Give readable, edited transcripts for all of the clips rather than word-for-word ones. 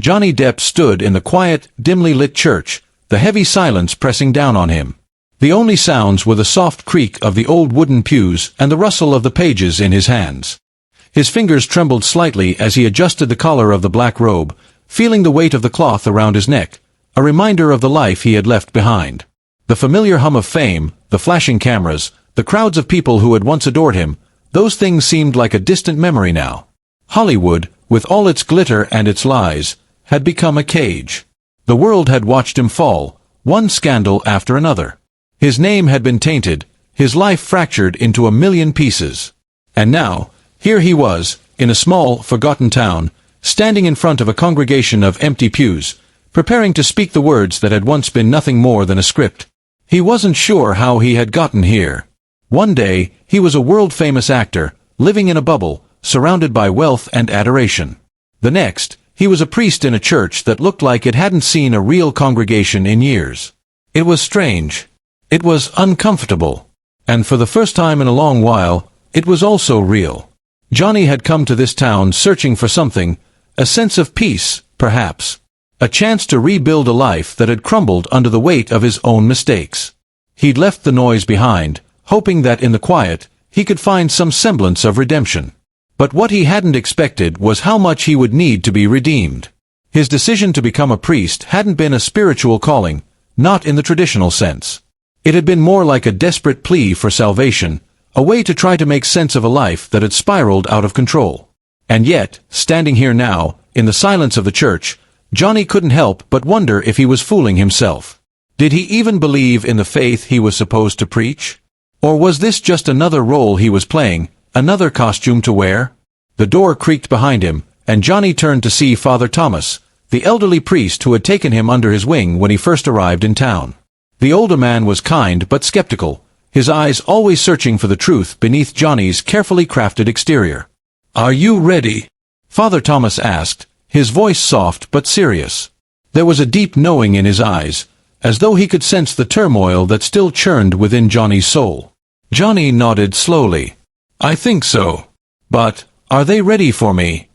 Johnny Depp stood in the quiet, dimly lit church, the heavy silence pressing down on him. The only sounds were the soft creak of the old wooden pews and the rustle of the pages in his hands. His fingers trembled slightly as he adjusted the collar of the black robe, feeling the weight of the cloth around his neck, a reminder of the life he had left behind. The familiar hum of fame, the flashing cameras, the crowds of people who had once adored him, those things seemed like a distant memory now. Hollywood, with all its glitter and its lies, had become a cage. The world had watched him fall, one scandal after another. His name had been tainted, his life fractured into a million pieces. And now, here he was, in a small, forgotten town, standing in front of a congregation of empty pews, preparing to speak the words that had once been nothing more than a script. He wasn't sure how he had gotten here. One day, he was a world-famous actor, living in a bubble, surrounded by wealth and adoration. The next, he was a priest in a church that looked like it hadn't seen a real congregation in years. It was strange. It was uncomfortable. And for the first time in a long while, it was also real. Johnny had come to this town searching for something, a sense of peace, perhaps. A chance to rebuild a life that had crumbled under the weight of his own mistakes. He'd left the noise behind, hoping that in the quiet, he could find some semblance of redemption. But what he hadn't expected was how much he would need to be redeemed. His decision to become a priest hadn't been a spiritual calling, not in the traditional sense. It had been more like a desperate plea for salvation, a way to try to make sense of a life that had spiraled out of control. And yet, standing here now, in the silence of the church, Johnny couldn't help but wonder if he was fooling himself. Did he even believe in the faith he was supposed to preach? Or was this just another role he was playing, another costume to wear? The door creaked behind him, and Johnny turned to see Father Thomas, the elderly priest who had taken him under his wing when he first arrived in town. The older man was kind but skeptical, his eyes always searching for the truth beneath Johnny's carefully crafted exterior. "Are you ready?" Father Thomas asked, his voice soft but serious. There was a deep knowing in his eyes, as though he could sense the turmoil that still churned within Johnny's soul. Johnny nodded slowly. "I think so. But, are they ready for me?"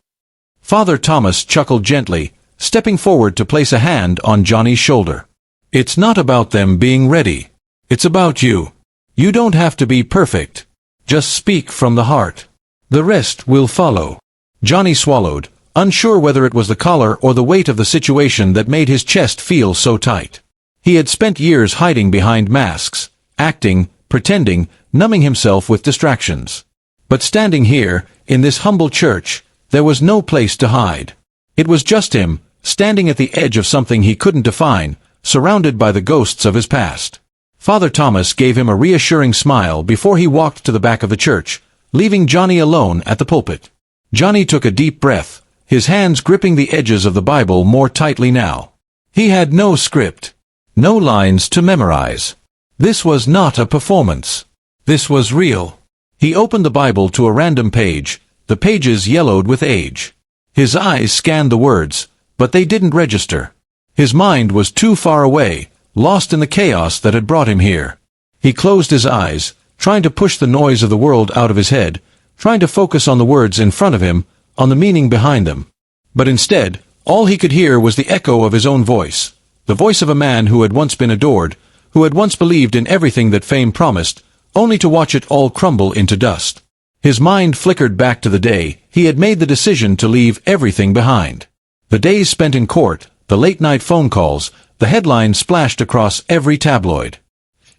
Father Thomas chuckled gently, stepping forward to place a hand on Johnny's shoulder. "It's not about them being ready. It's about you. You don't have to be perfect. Just speak from the heart. The rest will follow." Johnny swallowed, unsure whether it was the collar or the weight of the situation that made his chest feel so tight. He had spent years hiding behind masks, acting, pretending, numbing himself with distractions. But standing here, in this humble church, there was no place to hide. It was just him, standing at the edge of something he couldn't define, surrounded by the ghosts of his past. Father Thomas gave him a reassuring smile before he walked to the back of the church, leaving Johnny alone at the pulpit. Johnny took a deep breath, his hands gripping the edges of the Bible more tightly now. He had no script, no lines to memorize. This was not a performance. This was real. He opened the Bible to a random page, the pages yellowed with age. His eyes scanned the words, but they didn't register. His mind was too far away, lost in the chaos that had brought him here. He closed his eyes, trying to push the noise of the world out of his head, trying to focus on the words in front of him, on the meaning behind them. But instead, all he could hear was the echo of his own voice, the voice of a man who had once been adored, who had once believed in everything that fame promised, only to watch it all crumble into dust. His mind flickered back to the day he had made the decision to leave everything behind. The days spent in court, the late-night phone calls, the headlines splashed across every tabloid.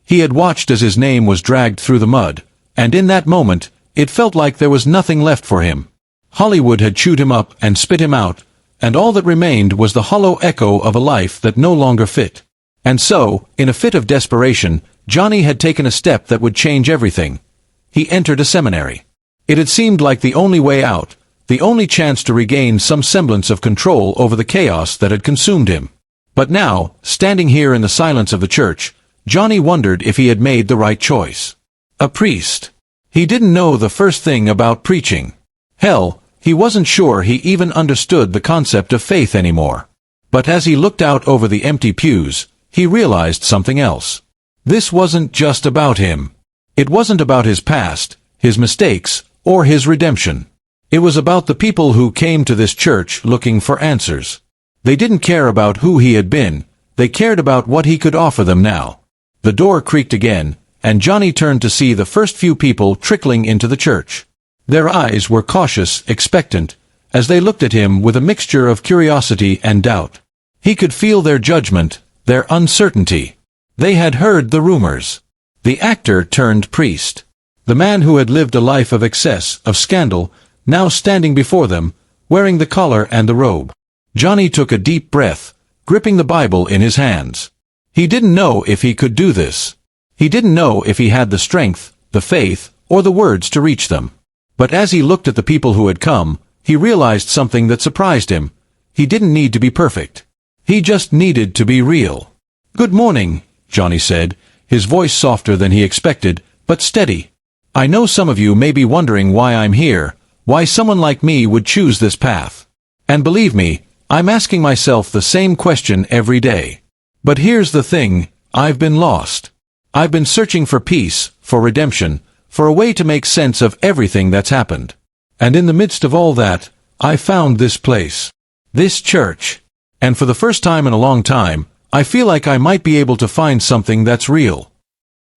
He had watched as his name was dragged through the mud, and in that moment, it felt like there was nothing left for him. Hollywood had chewed him up and spit him out, and all that remained was the hollow echo of a life that no longer fit. And so, in a fit of desperation, Johnny had taken a step that would change everything. He entered a seminary. It had seemed like the only way out, the only chance to regain some semblance of control over the chaos that had consumed him. But now, standing here in the silence of the church, Johnny wondered if he had made the right choice. A priest. He didn't know the first thing about preaching. Hell, he wasn't sure he even understood the concept of faith anymore. But as he looked out over the empty pews, he realized something else. This wasn't just about him. It wasn't about his past, his mistakes, or his redemption. It was about the people who came to this church looking for answers. They didn't care about who he had been, they cared about what he could offer them now. The door creaked again, and Johnny turned to see the first few people trickling into the church. Their eyes were cautious, expectant, as they looked at him with a mixture of curiosity and doubt. He could feel their judgment, their uncertainty. They had heard the rumors. The actor turned priest. The man who had lived a life of excess, of scandal, now standing before them, wearing the collar and the robe. Johnny took a deep breath, gripping the Bible in his hands. He didn't know if he could do this. He didn't know if he had the strength, the faith, or the words to reach them. But as he looked at the people who had come, he realized something that surprised him. He didn't need to be perfect. He just needed to be real. "Good morning," Johnny said, his voice softer than he expected, but steady. "I know some of you may be wondering why I'm here, why someone like me would choose this path. And believe me, I'm asking myself the same question every day. But here's the thing, I've been lost. I've been searching for peace, for redemption, for a way to make sense of everything that's happened. And in the midst of all that, I found this place. This church. And for the first time in a long time, I feel like I might be able to find something that's real."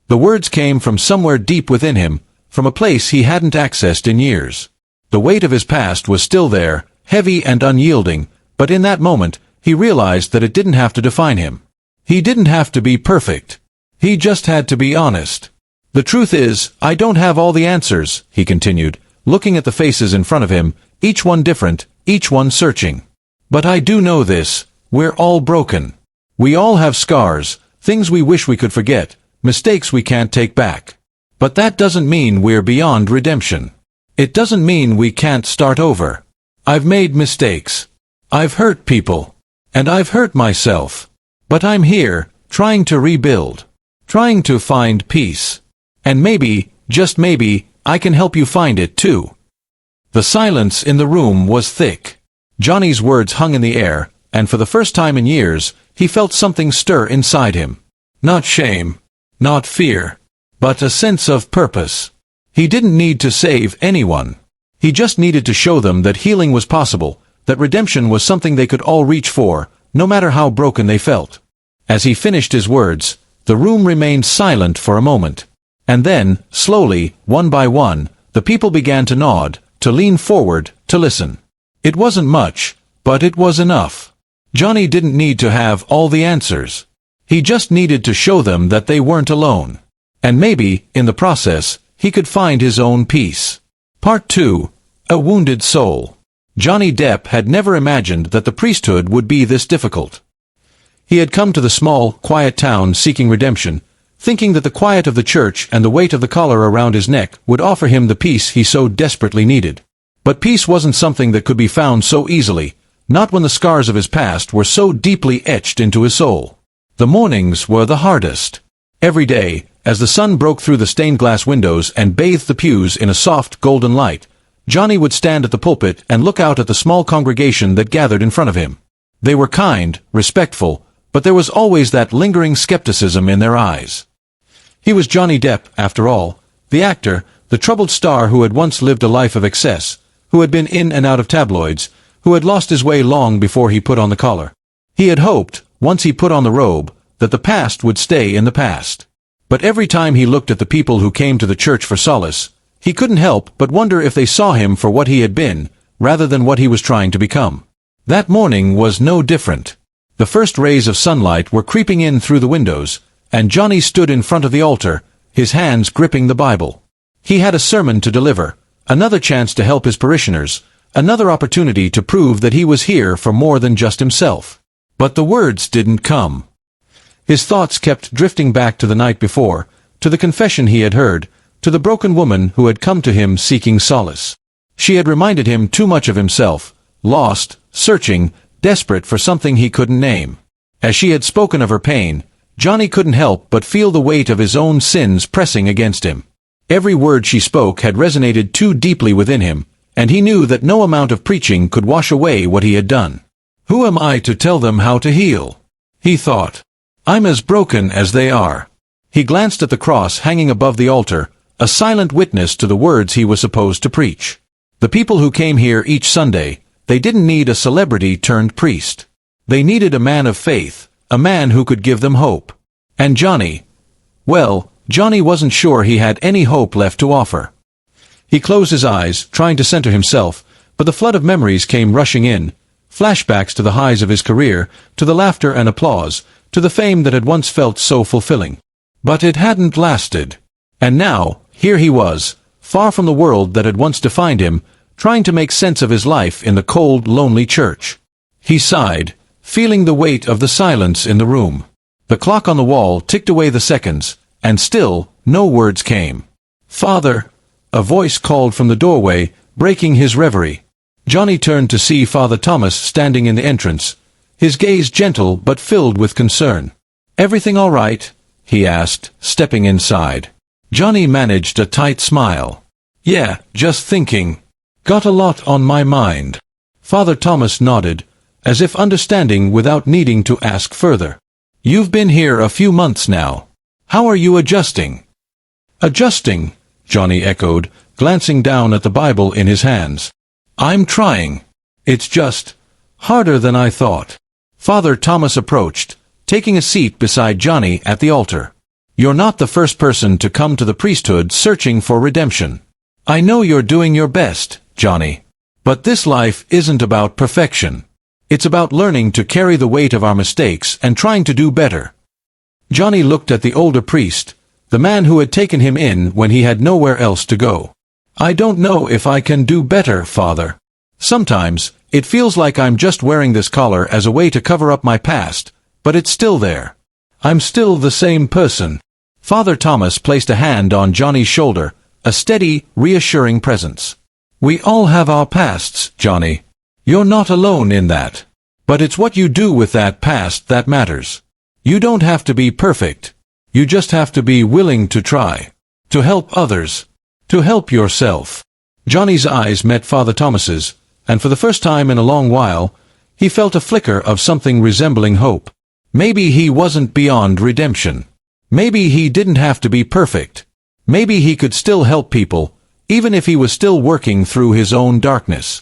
The words came from somewhere deep within him, from a place he hadn't accessed in years. The weight of his past was still there, heavy and unyielding, but in that moment, he realized that it didn't have to define him. He didn't have to be perfect. He just had to be honest. "The truth is, I don't have all the answers," he continued, looking at the faces in front of him, each one different, each one searching. "But I do know this, we're all broken. We all have scars, things we wish we could forget, mistakes we can't take back. But that doesn't mean we're beyond redemption. It doesn't mean we can't start over. I've made mistakes. I've hurt people. And I've hurt myself. But I'm here, trying to rebuild. Trying to find peace. And maybe, just maybe, I can help you find it too." The silence in the room was thick. Johnny's words hung in the air, and for the first time in years, he felt something stir inside him. Not shame. Not fear. But a sense of purpose. He didn't need to save anyone. He just needed to show them that healing was possible, that redemption was something they could all reach for, no matter how broken they felt. As he finished his words, the room remained silent for a moment. And then, slowly, one by one, the people began to nod, to lean forward, to listen. It wasn't much, but it was enough. Johnny didn't need to have all the answers. He just needed to show them that they weren't alone. And maybe, in the process, he could find his own peace. Part 2. A Wounded Soul. Johnny Depp had never imagined that the priesthood would be this difficult. He had come to the small, quiet town seeking redemption, thinking that the quiet of the church and the weight of the collar around his neck would offer him the peace he so desperately needed. But peace wasn't something that could be found so easily, not when the scars of his past were so deeply etched into his soul. The mornings were the hardest. Every day, as the sun broke through the stained glass windows and bathed the pews in a soft, golden light, Johnny would stand at the pulpit and look out at the small congregation that gathered in front of him. They were kind, respectful, but there was always that lingering skepticism in their eyes. He was Johnny Depp, after all, the actor, the troubled star who had once lived a life of excess, who had been in and out of tabloids, who had lost his way long before he put on the collar. He had hoped, once he put on the robe, that the past would stay in the past. But every time he looked at the people who came to the church for solace, he couldn't help but wonder if they saw him for what he had been, rather than what he was trying to become. That morning was no different. The first rays of sunlight were creeping in through the windows, and Johnny stood in front of the altar, his hands gripping the Bible. He had a sermon to deliver, another chance to help his parishioners, another opportunity to prove that he was here for more than just himself. But the words didn't come. His thoughts kept drifting back to the night before, to the confession he had heard, to the broken woman who had come to him seeking solace. She had reminded him too much of himself, lost, searching, desperate for something he couldn't name. As she had spoken of her pain, Johnny couldn't help but feel the weight of his own sins pressing against him. Every word she spoke had resonated too deeply within him, and he knew that no amount of preaching could wash away what he had done. "Who am I to tell them how to heal?" he thought. "I'm as broken as they are." He glanced at the cross hanging above the altar, a silent witness to the words he was supposed to preach. The people who came here each Sunday, they didn't need a celebrity turned priest. They needed a man of faith, a man who could give them hope. And Johnny? Well, Johnny wasn't sure he had any hope left to offer. He closed his eyes, trying to center himself, but the flood of memories came rushing in, flashbacks to the highs of his career, to the laughter and applause, to the fame that had once felt so fulfilling. But it hadn't lasted. And now, here he was, far from the world that had once defined him, trying to make sense of his life in the cold, lonely church. He sighed, feeling the weight of the silence in the room. The clock on the wall ticked away the seconds, and still, no words came. "Father," a voice called from the doorway, breaking his reverie. Johnny turned to see Father Thomas standing in the entrance, his gaze gentle but filled with concern. "Everything all right?" he asked, stepping inside. Johnny managed a tight smile. "Yeah, just thinking. Got a lot on my mind." Father Thomas nodded, as if understanding without needing to ask further. "You've been here a few months now. How are you adjusting?" "Adjusting?" Johnny echoed, glancing down at the Bible in his hands. "I'm trying. It's just harder than I thought." Father Thomas approached, taking a seat beside Johnny at the altar. "You're not the first person to come to the priesthood searching for redemption. I know you're doing your best, Johnny. But this life isn't about perfection. It's about learning to carry the weight of our mistakes and trying to do better." Johnny looked at the older priest, the man who had taken him in when he had nowhere else to go. "I don't know if I can do better, Father. Sometimes, it feels like I'm just wearing this collar as a way to cover up my past, but it's still there. I'm still the same person." Father Thomas placed a hand on Johnny's shoulder, a steady, reassuring presence. "We all have our pasts, Johnny. You're not alone in that. But it's what you do with that past that matters. You don't have to be perfect. You just have to be willing to try. To help others. To help yourself." Johnny's eyes met Father Thomas's, and for the first time in a long while, he felt a flicker of something resembling hope. Maybe he wasn't beyond redemption. Maybe he didn't have to be perfect. Maybe he could still help people, even if he was still working through his own darkness.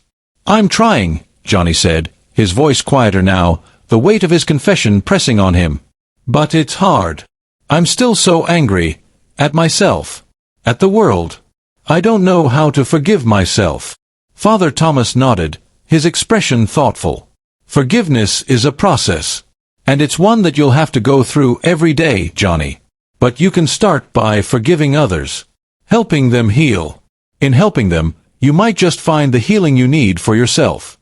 "I'm trying," Johnny said, his voice quieter now, the weight of his confession pressing on him. "But it's hard. I'm still so angry. At myself. At the world. I don't know how to forgive myself." Father Thomas nodded, his expression thoughtful. "Forgiveness is a process. And it's one that you'll have to go through every day, Johnny. But you can start by forgiving others. Helping them heal. In helping them, you might just find the healing you need for yourself."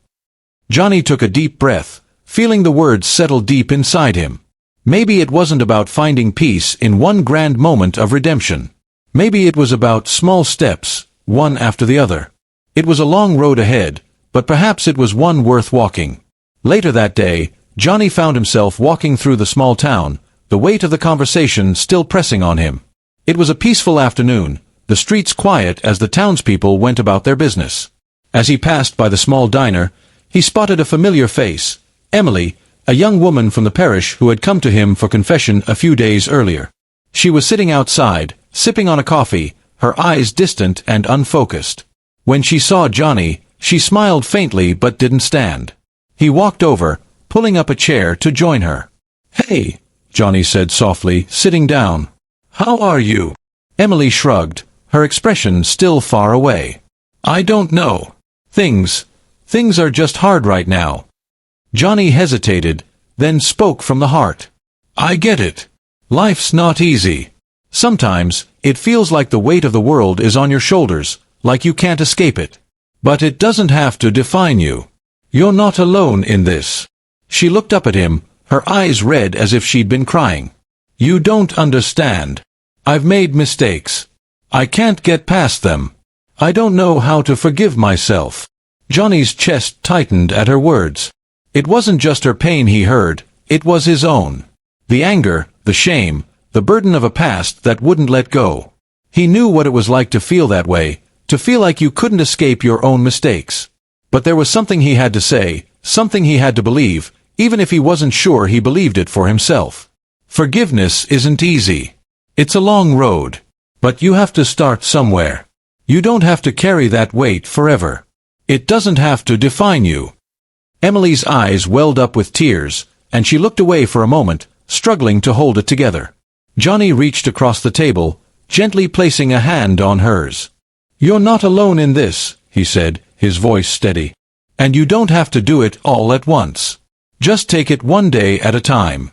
Johnny took a deep breath, feeling the words settle deep inside him. Maybe it wasn't about finding peace in one grand moment of redemption. Maybe it was about small steps, one after the other. It was a long road ahead, but perhaps it was one worth walking. Later that day, Johnny found himself walking through the small town, the weight of the conversation still pressing on him. It was a peaceful afternoon, the streets quiet as the townspeople went about their business. As he passed by the small diner, he spotted a familiar face, Emily, a young woman from the parish who had come to him for confession a few days earlier. She was sitting outside, sipping on a coffee, her eyes distant and unfocused. When she saw Johnny, she smiled faintly but didn't stand. He walked over, pulling up a chair to join her. "Hey," Johnny said softly, sitting down. "How are you?" Emily shrugged, her expression still far away. "I don't know. Things are just hard right now." Johnny hesitated, then spoke from the heart. "I get it. Life's not easy. Sometimes, it feels like the weight of the world is on your shoulders, like you can't escape it. But it doesn't have to define you. You're not alone in this." She looked up at him, her eyes red as if she'd been crying. "You don't understand. I've made mistakes. I can't get past them. I don't know how to forgive myself." Johnny's chest tightened at her words. It wasn't just her pain he heard, it was his own. The anger, the shame, the burden of a past that wouldn't let go. He knew what it was like to feel that way, to feel like you couldn't escape your own mistakes. But there was something he had to say, something he had to believe, even if he wasn't sure he believed it for himself. Forgiveness isn't easy. It's a long road. But you have to start somewhere. You don't have to carry that weight forever. It doesn't have to define you. Emily's eyes welled up with tears, and she looked away for a moment, struggling to hold it together. Johnny reached across the table, gently placing a hand on hers. "You're not alone in this," he said, his voice steady. "And you don't have to do it all at once. Just take it one day at a time."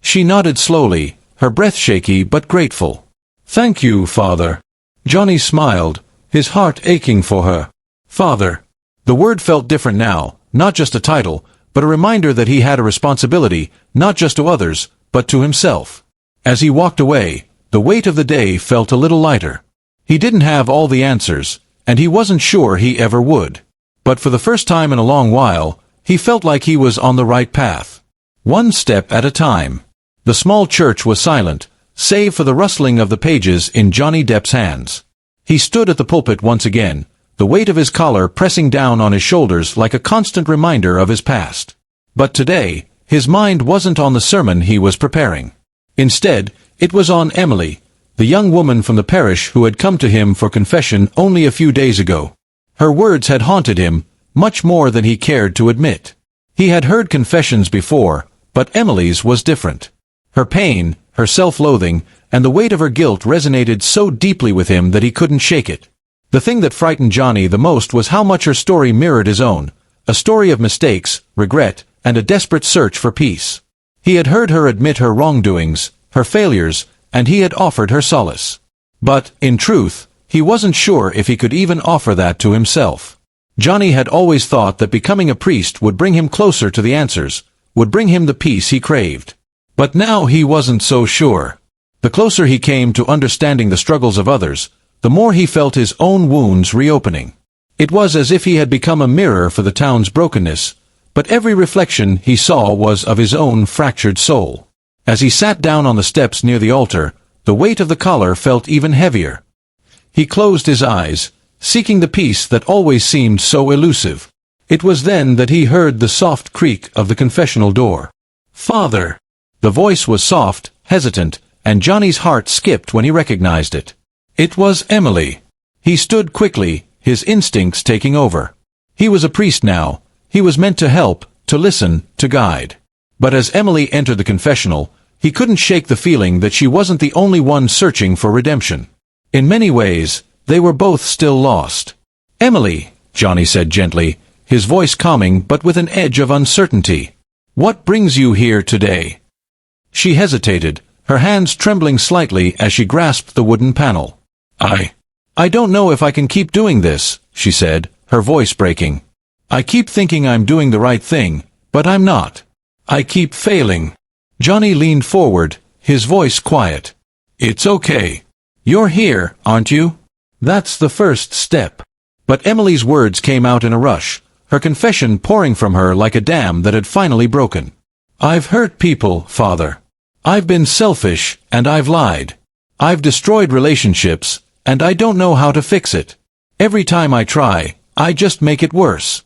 She nodded slowly, her breath shaky but grateful. "Thank you, Father." Johnny smiled, his heart aching for her. Father. The word felt different now, not just a title, but a reminder that he had a responsibility, not just to others, but to himself. As he walked away, the weight of the day felt a little lighter. He didn't have all the answers, and he wasn't sure he ever would. But for the first time in a long while, he felt like he was on the right path. One step at a time. The small church was silent, save for the rustling of the pages in Johnny Depp's hands. He stood at the pulpit once again, the weight of his collar pressing down on his shoulders like a constant reminder of his past. But today, his mind wasn't on the sermon he was preparing. Instead, it was on Emily, the young woman from the parish who had come to him for confession only a few days ago. Her words had haunted him, much more than he cared to admit. He had heard confessions before, but Emily's was different. Her pain, her self-loathing, and the weight of her guilt resonated so deeply with him that he couldn't shake it. The thing that frightened Johnny the most was how much her story mirrored his own, a story of mistakes, regret, and a desperate search for peace. He had heard her admit her wrongdoings, her failures, and he had offered her solace. But, in truth, he wasn't sure if he could even offer that to himself. Johnny had always thought that becoming a priest would bring him closer to the answers, would bring him the peace he craved. But now he wasn't so sure. The closer he came to understanding the struggles of others, the more he felt his own wounds reopening. It was as if he had become a mirror for the town's brokenness, but every reflection he saw was of his own fractured soul. As he sat down on the steps near the altar, the weight of the collar felt even heavier. He closed his eyes, seeking the peace that always seemed so elusive. It was then that he heard the soft creak of the confessional door. "Father!" The voice was soft, hesitant, and Johnny's heart skipped when he recognized it. It was Emily. He stood quickly, his instincts taking over. He was a priest now. He was meant to help, to listen, to guide. But as Emily entered the confessional, he couldn't shake the feeling that she wasn't the only one searching for redemption. In many ways, they were both still lost. "Emily," Johnny said gently, his voice calming but with an edge of uncertainty. "What brings you here today?" She hesitated, her hands trembling slightly as she grasped the wooden panel. I don't know if I can keep doing this," she said, her voice breaking. "I keep thinking I'm doing the right thing, but I'm not. I keep failing." Johnny leaned forward, his voice quiet. "It's okay. You're here, aren't you? That's the first step." But Emily's words came out in a rush, her confession pouring from her like a dam that had finally broken. "I've hurt people, Father. I've been selfish, and I've lied. I've destroyed relationships, and I don't know how to fix it. Every time I try, I just make it worse."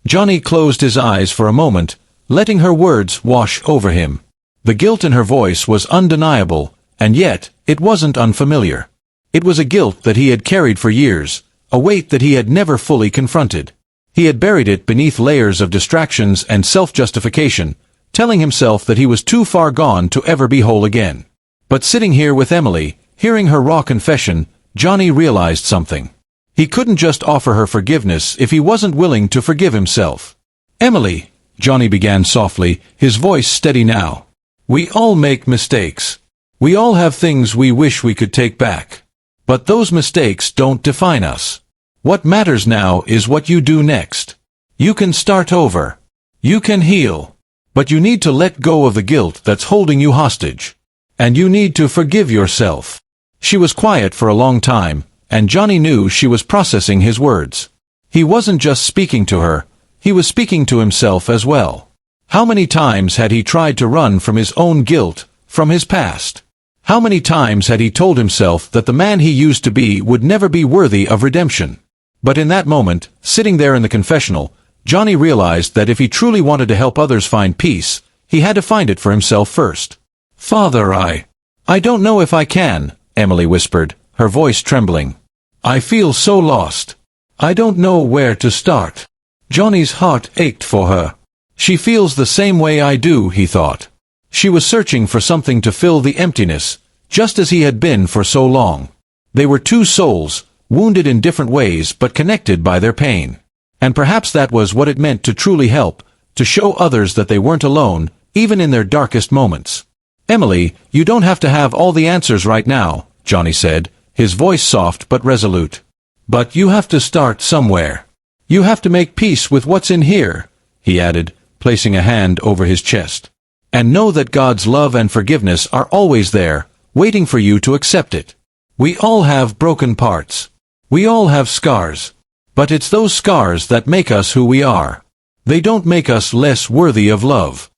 Johnny closed his eyes for a moment, letting her words wash over him. The guilt in her voice was undeniable, and yet, it wasn't unfamiliar. It was a guilt that he had carried for years, a weight that he had never fully confronted. He had buried it beneath layers of distractions and self-justification, telling himself that he was too far gone to ever be whole again. But sitting here with Emily, hearing her raw confession, Johnny realized something. He couldn't just offer her forgiveness if he wasn't willing to forgive himself. "Emily," Johnny began softly, his voice steady now. "We all make mistakes. We all have things we wish we could take back. But those mistakes don't define us. What matters now is what you do next. You can start over. You can heal. But you need to let go of the guilt that's holding you hostage. And you need to forgive yourself." She was quiet for a long time, and Johnny knew she was processing his words. He wasn't just speaking to her, he was speaking to himself as well. How many times had he tried to run from his own guilt, from his past? How many times had he told himself that the man he used to be would never be worthy of redemption? But in that moment, sitting there in the confessional, Johnny realized that if he truly wanted to help others find peace, he had to find it for himself first. "Father, I don't know if I can," Emily whispered, her voice trembling. "I feel so lost. I don't know where to start." Johnny's heart ached for her. She feels the same way I do, he thought. She was searching for something to fill the emptiness, just as he had been for so long. They were two souls, wounded in different ways but connected by their pain. And perhaps that was what it meant to truly help, to show others that they weren't alone, even in their darkest moments. Emily, you don't have to have all the answers right now, Johnny said, his voice soft but resolute. But you have to start somewhere. You have to make peace with what's in here, he added, placing a hand over his chest. And know that God's love and forgiveness are always there, waiting for you to accept it. We all have broken parts. We all have scars. But it's those scars that make us who we are. They don't make us less worthy of love.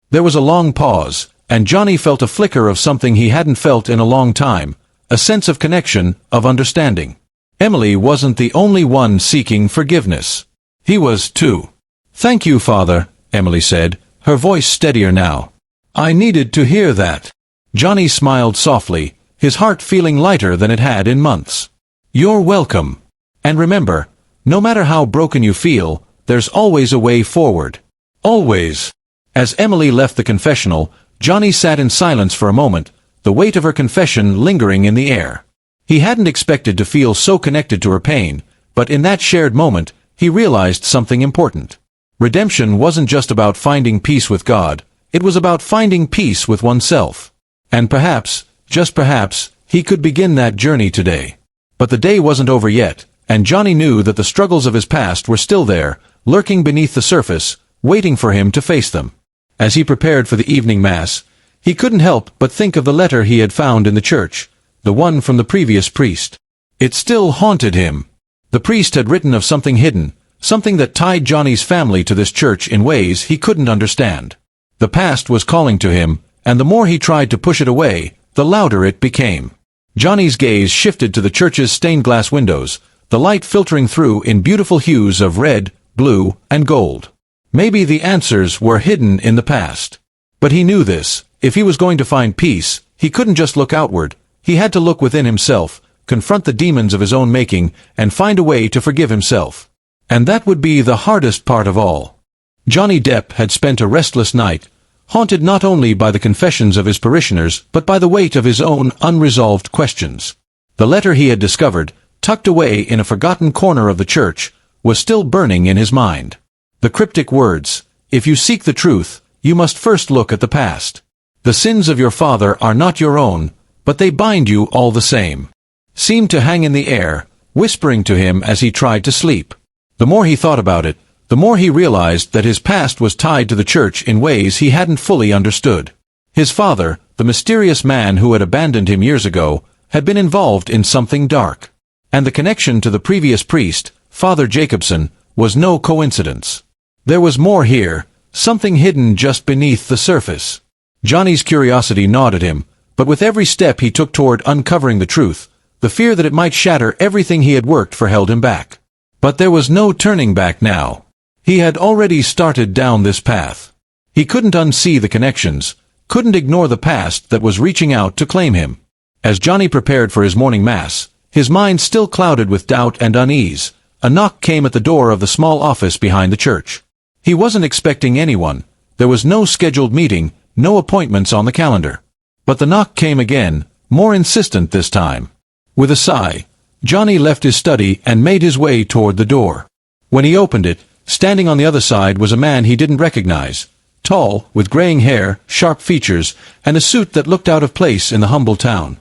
There was a long pause, and Johnny felt a flicker of something he hadn't felt in a long time, a sense of connection, of understanding. Emily wasn't the only one seeking forgiveness. He was too. Thank you, Father, Emily said, her voice steadier now. I needed to hear that. Johnny smiled softly, his heart feeling lighter than it had in months. You're welcome. And remember, no matter how broken you feel, there's always a way forward. Always. As Emily left the confessional, Johnny sat in silence for a moment, the weight of her confession lingering in the air. He hadn't expected to feel so connected to her pain, but in that shared moment, he realized something important. Redemption wasn't just about finding peace with God, it was about finding peace with oneself. And perhaps, just perhaps, he could begin that journey today. But the day wasn't over yet, and Johnny knew that the struggles of his past were still there, lurking beneath the surface, waiting for him to face them. As he prepared for the evening mass, he couldn't help but think of the letter he had found in the church, the one from the previous priest. It still haunted him. The priest had written of something hidden, something that tied Johnny's family to this church in ways he couldn't understand. The past was calling to him, and the more he tried to push it away, the louder it became. Johnny's gaze shifted to the church's stained glass windows, the light filtering through in beautiful hues of red, blue, and gold. Maybe the answers were hidden in the past. But he knew this. If he was going to find peace, he couldn't just look outward. He had to look within himself, confront the demons of his own making, and find a way to forgive himself. And that would be the hardest part of all. Johnny Depp had spent a restless night, haunted not only by the confessions of his parishioners but by the weight of his own unresolved questions. The letter he had discovered, tucked away in a forgotten corner of the church, was still burning in his mind. The cryptic words, "If you seek the truth, you must first look at the past. The sins of your father are not your own, but they bind you all the same," seemed to hang in the air, whispering to him as he tried to sleep. The more he thought about it, the more he realized that his past was tied to the church in ways he hadn't fully understood. His father, the mysterious man who had abandoned him years ago, had been involved in something dark. And the connection to the previous priest, Father Jacobson, was no coincidence. There was more here, something hidden just beneath the surface. Johnny's curiosity gnawed at him, but with every step he took toward uncovering the truth, the fear that it might shatter everything he had worked for held him back. But there was no turning back now. He had already started down this path. He couldn't unsee the connections, couldn't ignore the past that was reaching out to claim him. As Johnny prepared for his morning mass, his mind still clouded with doubt and unease, a knock came at the door of the small office behind the church. He wasn't expecting anyone. There was no scheduled meeting, no appointments on the calendar. But the knock came again, more insistent this time. With a sigh, Johnny left his study and made his way toward the door. When he opened it, standing on the other side was a man he didn't recognize, tall, with graying hair, sharp features, and a suit that looked out of place in the humble town.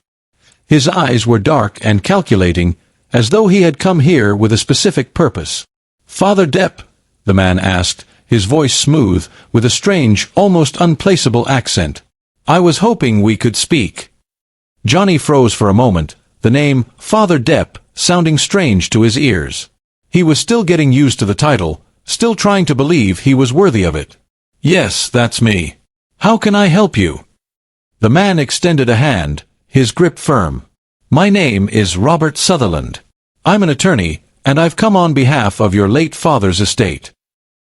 His eyes were dark and calculating, as though he had come here with a specific purpose. "Father Depp?" the man asked, his voice smooth, with a strange, almost unplaceable accent. "I was hoping we could speak." Johnny froze for a moment, the name, Father Depp, sounding strange to his ears. He was still getting used to the title, still trying to believe he was worthy of it. "Yes, that's me. How can I help you?" The man extended a hand, his grip firm. "My name is Robert Sutherland. I'm an attorney, and I've come on behalf of your late father's estate."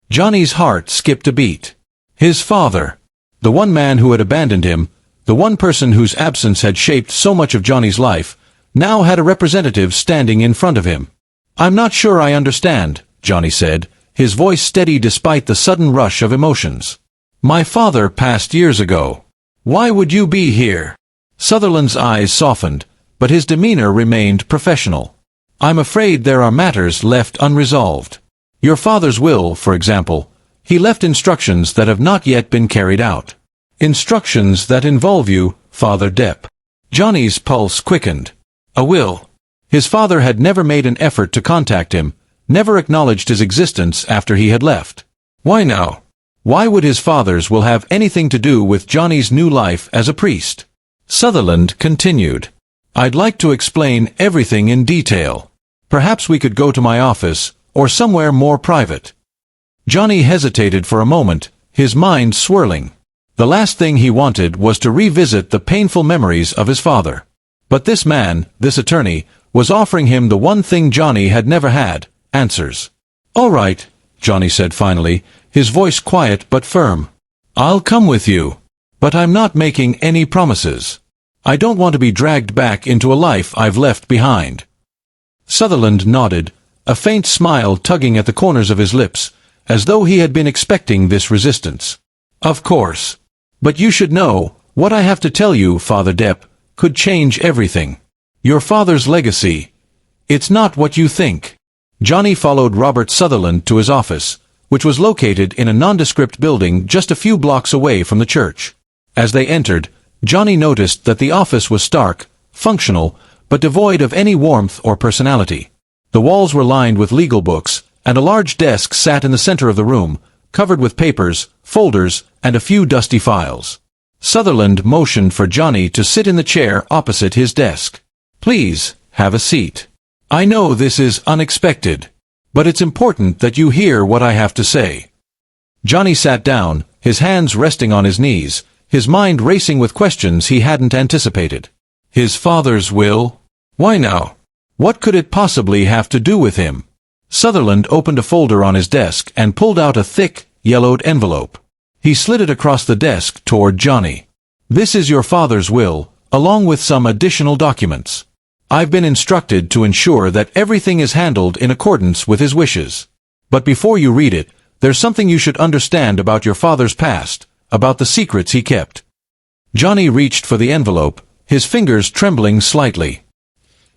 Johnny's heart skipped a beat. His father. The one man who had abandoned him, the one person whose absence had shaped so much of Johnny's life, now had a representative standing in front of him. "I'm not sure I understand," Johnny said, his voice steady despite the sudden rush of emotions. "My father passed years ago. Why would you be here?" Sutherland's eyes softened, but his demeanor remained professional. "I'm afraid there are matters left unresolved. Your father's will, for example. He left instructions that have not yet been carried out. Instructions that involve you, Father Depp." Johnny's pulse quickened. A will. His father had never made an effort to contact him, never acknowledged his existence after he had left. Why now? Why would his father's will have anything to do with Johnny's new life as a priest? Sutherland continued. "I'd like to explain everything in detail. Perhaps we could go to my office, or somewhere more private." Johnny hesitated for a moment, his mind swirling. The last thing he wanted was to revisit the painful memories of his father. But this man, this attorney, was offering him the one thing Johnny had never had, answers. "All right," Johnny said finally, his voice quiet but firm. "I'll come with you. But I'm not making any promises. I don't want to be dragged back into a life I've left behind." Sutherland nodded, a faint smile tugging at the corners of his lips, as though he had been expecting this resistance. "Of course. But you should know, what I have to tell you, Father Depp, could change everything. Your father's legacy. It's not what you think." Johnny followed Robert Sutherland to his office, which was located in a nondescript building just a few blocks away from the church. As they entered, Johnny noticed that the office was stark, functional, but devoid of any warmth or personality. The walls were lined with legal books, and a large desk sat in the center of the room, covered with papers, folders, and a few dusty files. Sutherland motioned for Johnny to sit in the chair opposite his desk. "Please, have a seat. I know this is unexpected, but it's important that you hear what I have to say." Johnny sat down, his hands resting on his knees, his mind racing with questions he hadn't anticipated. His father's will? Why now? What could it possibly have to do with him? Sutherland opened a folder on his desk and pulled out a thick, yellowed envelope. He slid it across the desk toward Johnny. "This is your father's will, along with some additional documents. I've been instructed to ensure that everything is handled in accordance with his wishes. But before you read it, there's something you should understand about your father's past, about the secrets he kept." Johnny reached for the envelope, his fingers trembling slightly.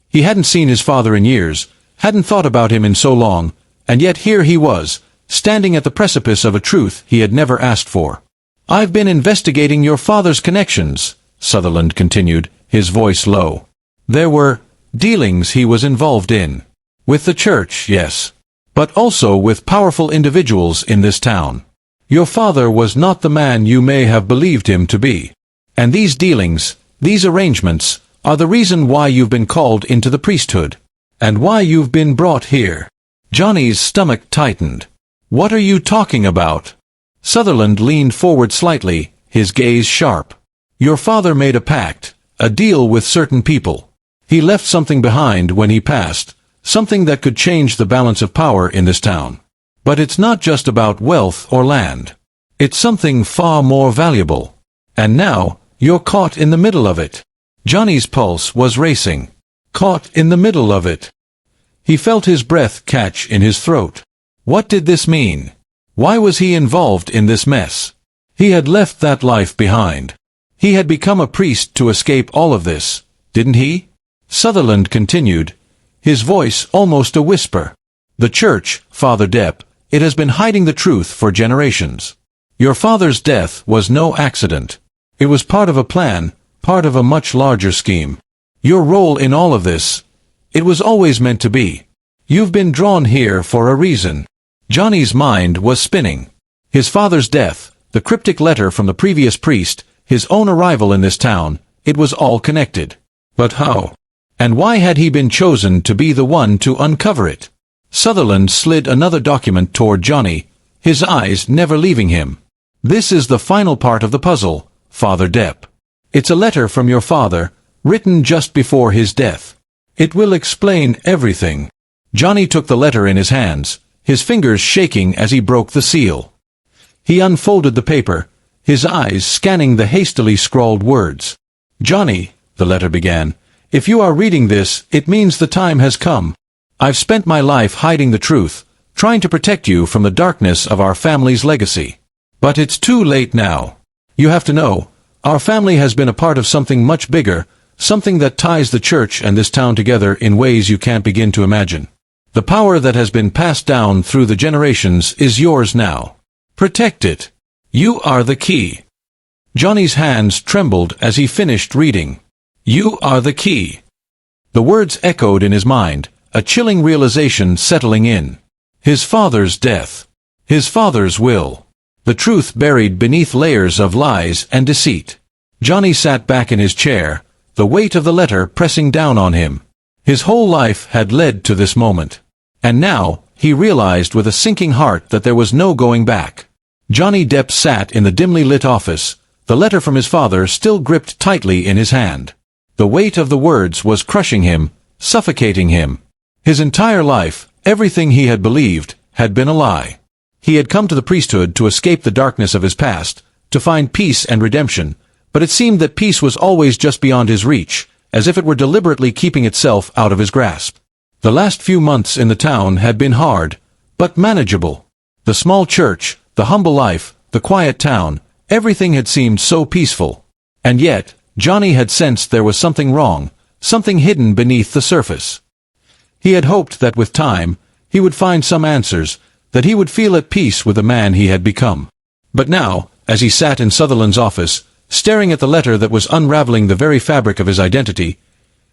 He hadn't seen his father in years, hadn't thought about him in so long, and yet here he was, standing at the precipice of a truth he had never asked for. "I've been investigating your father's connections," Sutherland continued, his voice low. "There were dealings he was involved in. With the church, yes. But also with powerful individuals in this town. Your father was not the man you may have believed him to be. And these dealings, these arrangements, are the reason why you've been called into the priesthood. And why you've been brought here." Johnny's stomach tightened. "What are you talking about?" Sutherland leaned forward slightly, his gaze sharp. "Your father made a pact, a deal with certain people. He left something behind when he passed, something that could change the balance of power in this town. But it's not just about wealth or land. It's something far more valuable. And now, you're caught in the middle of it." Johnny's pulse was racing. Caught in the middle of it. He felt his breath catch in his throat. What did this mean? Why was he involved in this mess? He had left that life behind. He had become a priest to escape all of this, didn't he? Sutherland continued, his voice almost a whisper. "The church, Father Depp, it has been hiding the truth for generations. Your father's death was no accident. It was part of a plan, part of a much larger scheme. Your role in all of this, it was always meant to be. You've been drawn here for a reason." Johnny's mind was spinning. His father's death, the cryptic letter from the previous priest, his own arrival in this town, it was all connected. But how? And why had he been chosen to be the one to uncover it? Sutherland slid another document toward Johnny, his eyes never leaving him. "This is the final part of the puzzle, Father Depp. It's a letter from your father, written just before his death. It will explain everything." Johnny took the letter in his hands, his fingers shaking as he broke the seal. He unfolded the paper, his eyes scanning the hastily scrawled words. "Johnny," the letter began, "if you are reading this, it means the time has come. I've spent my life hiding the truth, trying to protect you from the darkness of our family's legacy. But it's too late now. You have to know, our family has been a part of something much bigger, something that ties the church and this town together in ways you can't begin to imagine. The power that has been passed down through the generations is yours now. Protect it. You are the key. Johnny's hands trembled as he finished reading. You are the key. The words echoed in his mind, a chilling realization settling in. His father's death. His father's will. The truth buried beneath layers of lies and deceit. Johnny sat back in his chair, the weight of the letter pressing down on him. His whole life had led to this moment. And now, he realized with a sinking heart that there was no going back. Johnny Depp sat in the dimly lit office, the letter from his father still gripped tightly in his hand. The weight of the words was crushing him, suffocating him. His entire life, everything he had believed, had been a lie. He had come to the priesthood to escape the darkness of his past, to find peace and redemption, but it seemed that peace was always just beyond his reach, as if it were deliberately keeping itself out of his grasp. The last few months in the town had been hard, but manageable. The small church, the humble life, the quiet town, everything had seemed so peaceful. And yet, Johnny had sensed there was something wrong, something hidden beneath the surface. He had hoped that with time, he would find some answers, that he would feel at peace with the man he had become. But now, as he sat in Sutherland's office, staring at the letter that was unraveling the very fabric of his identity,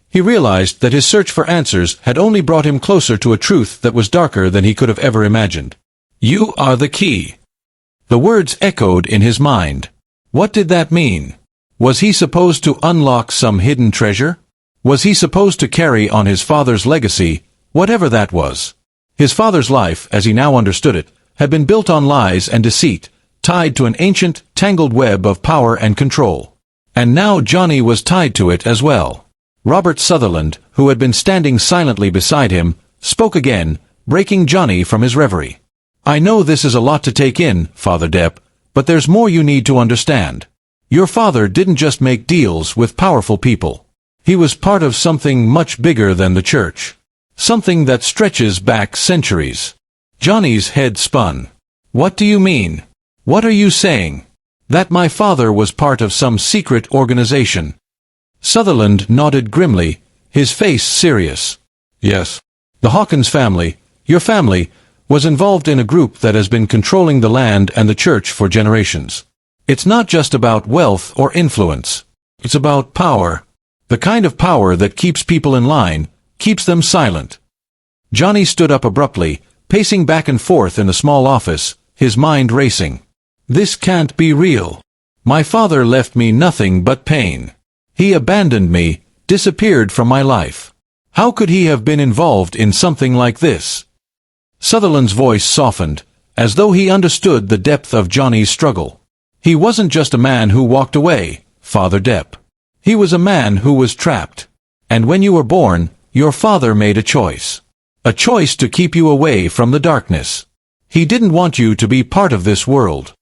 he realized that his search for answers had only brought him closer to a truth that was darker than he could have ever imagined. You are the key. The words echoed in his mind. What did that mean? Was he supposed to unlock some hidden treasure? Was he supposed to carry on his father's legacy, whatever that was? His father's life, as he now understood it, had been built on lies and deceit, tied to an ancient, tangled web of power and control. And now Johnny was tied to it as well. Robert Sutherland, who had been standing silently beside him, spoke again, breaking Johnny from his reverie. I know this is a lot to take in, Father Depp, but there's more you need to understand. Your father didn't just make deals with powerful people. He was part of something much bigger than the church. Something that stretches back centuries. Johnny's head spun. What do you mean? What are you saying? That my father was part of some secret organization? Sutherland nodded grimly, his face serious. Yes. The Hawkins family, your family, was involved in a group that has been controlling the land and the church for generations. It's not just about wealth or influence. It's about power. The kind of power that keeps people in line, keeps them silent. Johnny stood up abruptly, pacing back and forth in the small office, his mind racing. This can't be real. My father left me nothing but pain. He abandoned me, disappeared from my life. How could he have been involved in something like this? Sutherland's voice softened, as though he understood the depth of Johnny's struggle. He wasn't just a man who walked away, Father Depp. He was a man who was trapped. And when you were born, your father made a choice. A choice to keep you away from the darkness. He didn't want you to be part of this world.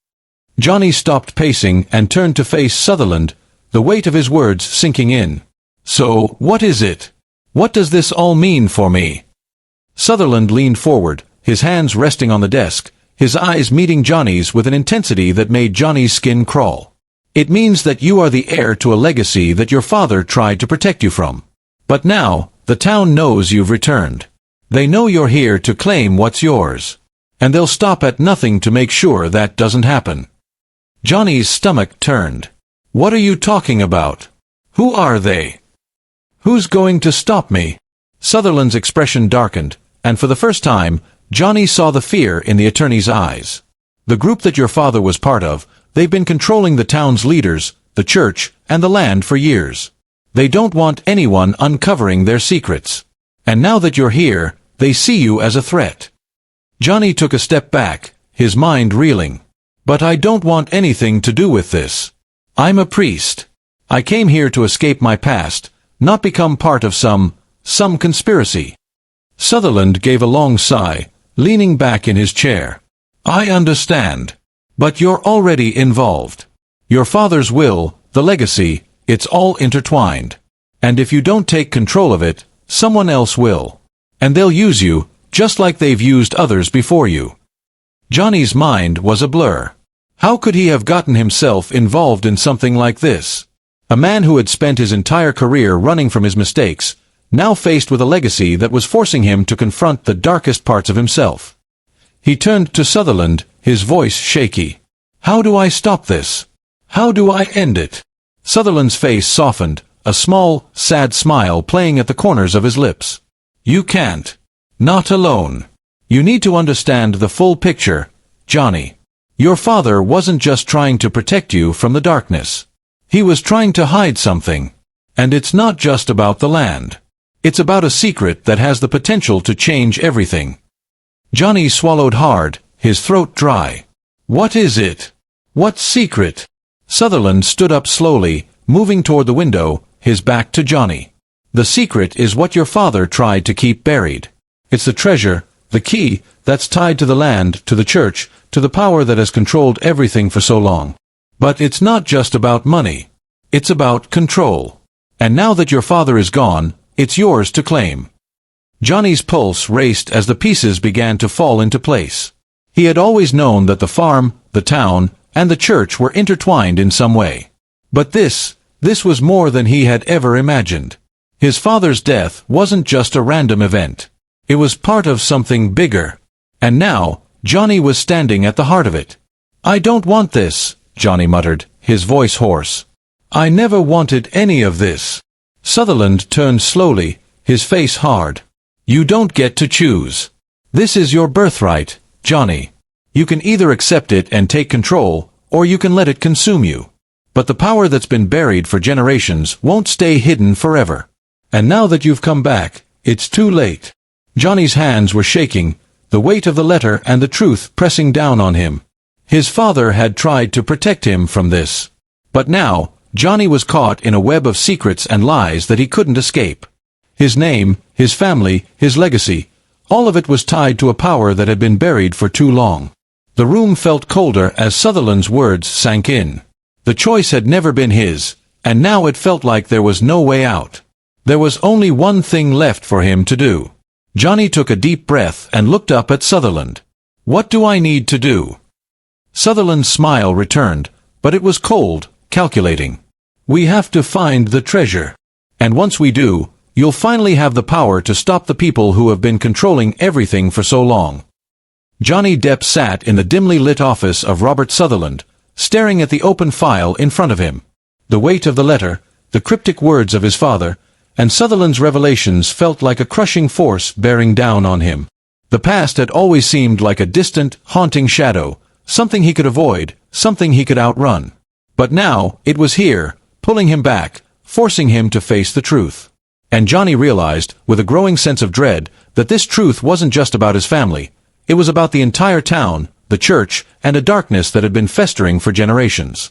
Johnny stopped pacing and turned to face Sutherland, the weight of his words sinking in. So, what is it? What does this all mean for me? Sutherland leaned forward, his hands resting on the desk, his eyes meeting Johnny's with an intensity that made Johnny's skin crawl. It means that you are the heir to a legacy that your father tried to protect you from. But now, the town knows you've returned. They know you're here to claim what's yours. And they'll stop at nothing to make sure that doesn't happen. Johnny's stomach turned. What are you talking about? Who are they? Who's going to stop me? Sutherland's expression darkened, and for the first time, Johnny saw the fear in the attorney's eyes. The group that your father was part of, they've been controlling the town's leaders, the church, and the land for years. They don't want anyone uncovering their secrets. And now that you're here, they see you as a threat. Johnny took a step back, his mind reeling. But I don't want anything to do with this. I'm a priest. I came here to escape my past, not become part of some conspiracy. Sutherland gave a long sigh, leaning back in his chair. I understand. But you're already involved. Your father's will, the legacy, it's all intertwined. And if you don't take control of it, someone else will. And they'll use you, just like they've used others before you. Johnny's mind was a blur. How could he have gotten himself involved in something like this? A man who had spent his entire career running from his mistakes, now faced with a legacy that was forcing him to confront the darkest parts of himself. He turned to Sutherland, his voice shaky. "How do I stop this? How do I end it?" Sutherland's face softened, a small, sad smile playing at the corners of his lips. "You can't. Not alone. You need to understand the full picture, Johnny. Your father wasn't just trying to protect you from the darkness. He was trying to hide something. And it's not just about the land. It's about a secret that has the potential to change everything." Johnny swallowed hard, his throat dry. "What is it? What secret?" Sutherland stood up slowly, moving toward the window, his back to Johnny. "The secret is what your father tried to keep buried. It's the treasure, the key, that's tied to the land, to the church, to the power that has controlled everything for so long. But it's not just about money. It's about control. And now that your father is gone, it's yours to claim." Johnny's pulse raced as the pieces began to fall into place. He had always known that the farm, the town, and the church were intertwined in some way. But this was more than he had ever imagined. His father's death wasn't just a random event. It was part of something bigger. And now, Johnny was standing at the heart of it. "I don't want this," Johnny muttered, his voice hoarse. "I never wanted any of this." Sutherland turned slowly, his face hard. "You don't get to choose. This is your birthright, Johnny. You can either accept it and take control, or you can let it consume you. But the power that's been buried for generations won't stay hidden forever. And now that you've come back, it's too late." Johnny's hands were shaking, the weight of the letter and the truth pressing down on him. His father had tried to protect him from this. But now, Johnny was caught in a web of secrets and lies that he couldn't escape. His name, his family, his legacy, all of it was tied to a power that had been buried for too long. The room felt colder as Sutherland's words sank in. The choice had never been his, and now it felt like there was no way out. There was only one thing left for him to do. Johnny took a deep breath and looked up at Sutherland. "What do I need to do?" Sutherland's smile returned, but it was cold, calculating. "We have to find the treasure. And once we do, you'll finally have the power to stop the people who have been controlling everything for so long." Johnny Depp sat in the dimly lit office of Robert Sutherland, staring at the open file in front of him. The weight of the letter, the cryptic words of his father, and Sutherland's revelations felt like a crushing force bearing down on him. The past had always seemed like a distant, haunting shadow, something he could avoid, something he could outrun. But now, it was here, pulling him back, forcing him to face the truth. And Johnny realized, with a growing sense of dread, that this truth wasn't just about his family. It was about the entire town, the church, and a darkness that had been festering for generations.